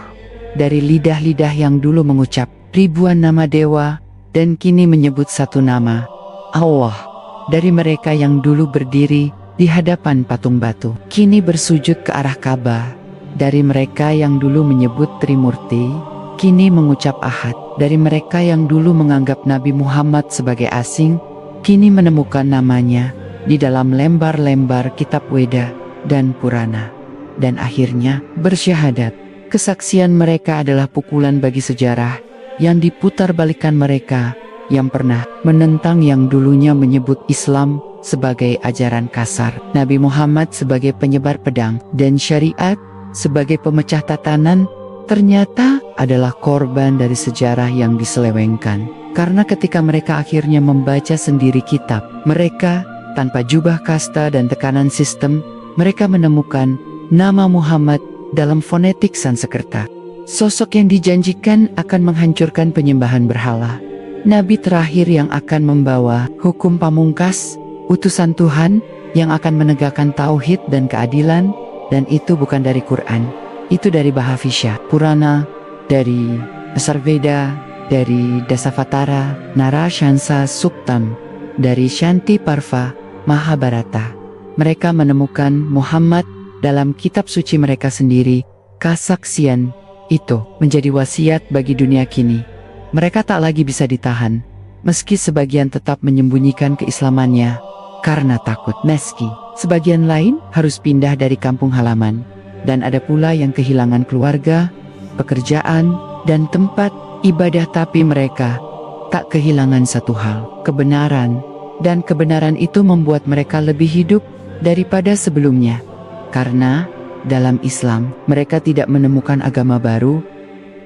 dari lidah-lidah yang dulu mengucap ribuan nama dewa, dan kini menyebut satu nama, Allah. Dari mereka yang dulu berdiri di hadapan patung batu, kini bersujud ke arah Ka'bah. Dari mereka yang dulu menyebut Trimurti, kini mengucap Ahad. Dari mereka yang dulu menganggap Nabi Muhammad sebagai asing, kini menemukan namanya di dalam lembar-lembar kitab Weda dan Purana. Dan akhirnya bersyahadat. Kesaksian mereka adalah pukulan bagi sejarah yang diputarbalikkan mereka yang pernah menentang yang dulunya menyebut Islam sebagai ajaran kasar, Nabi Muhammad sebagai penyebar pedang, dan syariat sebagai pemecah tatanan, ternyata adalah korban dari sejarah yang diselewengkan. Karena ketika mereka akhirnya membaca sendiri kitab mereka, tanpa jubah kasta dan tekanan sistem, mereka menemukan nama Muhammad dalam fonetik Sanskerta. Sosok yang dijanjikan akan menghancurkan penyembahan berhala. Nabi terakhir yang akan membawa hukum pamungkas, utusan Tuhan yang akan menegakkan tauhid dan keadilan, dan itu bukan dari Quran, itu dari Mahavishya, Purana, dari Sarveda, dari Dasavatara, Narashansa Suktam, dari Shanti Parva, Mahabharata. Mereka menemukan Muhammad dalam kitab suci mereka sendiri. Kesaksian itu menjadi wasiat bagi dunia kini. Mereka tak lagi bisa ditahan, meski sebagian tetap menyembunyikan keislamannya karena takut. Meski sebagian lain harus pindah dari kampung halaman, dan ada pula yang kehilangan keluarga, pekerjaan, dan tempat ibadah. Tapi mereka tak kehilangan satu hal, kebenaran. Dan kebenaran itu membuat mereka lebih hidup daripada sebelumnya. Karena dalam Islam, mereka tidak menemukan agama baru,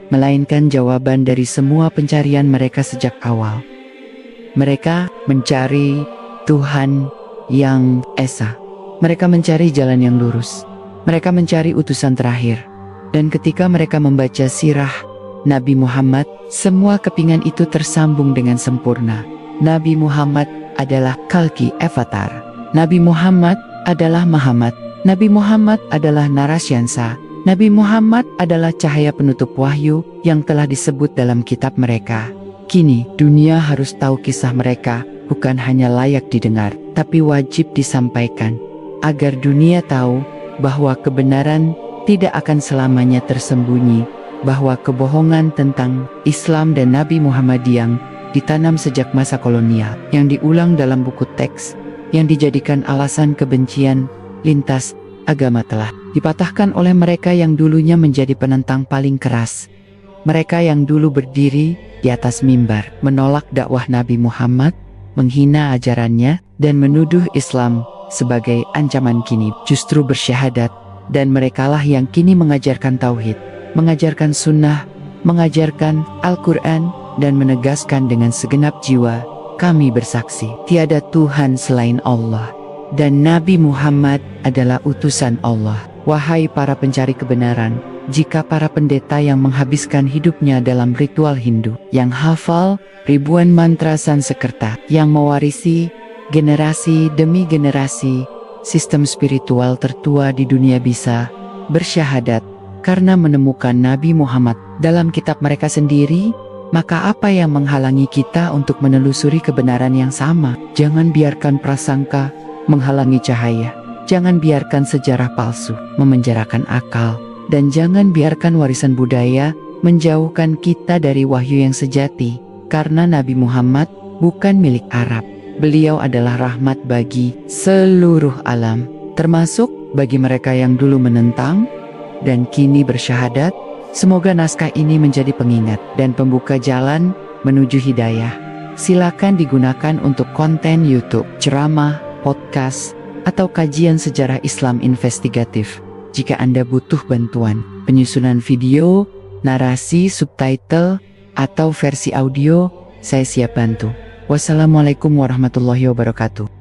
melainkan jawaban dari semua pencarian mereka sejak awal. Mereka mencari Tuhan yang esa. Mereka mencari jalan yang lurus. Mereka mencari utusan terakhir. Dan ketika mereka membaca sirah Nabi Muhammad, semua kepingan itu tersambung dengan sempurna. Nabi Muhammad adalah Kalki Avatar. Nabi Muhammad adalah Muhammad. Nabi Muhammad adalah Narasyansa. Nabi Muhammad adalah cahaya penutup wahyu yang telah disebut dalam kitab mereka. Kini, dunia harus tahu kisah mereka bukan hanya layak didengar, tapi wajib disampaikan. Agar dunia tahu bahwa kebenaran tidak akan selamanya tersembunyi, bahwa kebohongan tentang Islam dan Nabi Muhammad yang ditanam sejak masa kolonial, yang diulang dalam buku teks, yang dijadikan alasan kebencian lintas agama telah dipatahkan oleh mereka yang dulunya menjadi penentang paling keras. Mereka yang dulu berdiri di atas mimbar, menolak dakwah Nabi Muhammad, menghina ajarannya, dan menuduh Islam sebagai ancaman kini justru bersyahadat, dan merekalah yang kini mengajarkan tauhid, mengajarkan sunnah, mengajarkan Al-Quran, dan menegaskan dengan segenap jiwa, kami bersaksi, tiada Tuhan selain Allah, dan Nabi Muhammad adalah utusan Allah. Wahai para pencari kebenaran, jika para pendeta yang menghabiskan hidupnya dalam ritual Hindu, yang hafal ribuan mantra Sanskerta, yang mewarisi generasi demi generasi sistem spiritual tertua di dunia bisa bersyahadat karena menemukan Nabi Muhammad dalam kitab mereka sendiri, maka apa yang menghalangi kita untuk menelusuri kebenaran yang sama? Jangan biarkan prasangka menghalangi cahaya. Jangan biarkan sejarah palsu memenjarakan akal. Dan jangan biarkan warisan budaya menjauhkan kita dari wahyu yang sejati. Karena Nabi Muhammad bukan milik Arab. Beliau adalah rahmat bagi seluruh alam, termasuk bagi mereka yang dulu menentang dan kini bersyahadat. Semoga naskah ini menjadi pengingat dan pembuka jalan menuju hidayah. Silakan digunakan untuk konten YouTube, ceramah, podcast, atau kajian sejarah Islam investigatif. Jika Anda butuh bantuan penyusunan video, narasi, subtitle, atau versi audio, saya siap bantu. Wassalamualaikum warahmatullahi wabarakatuh.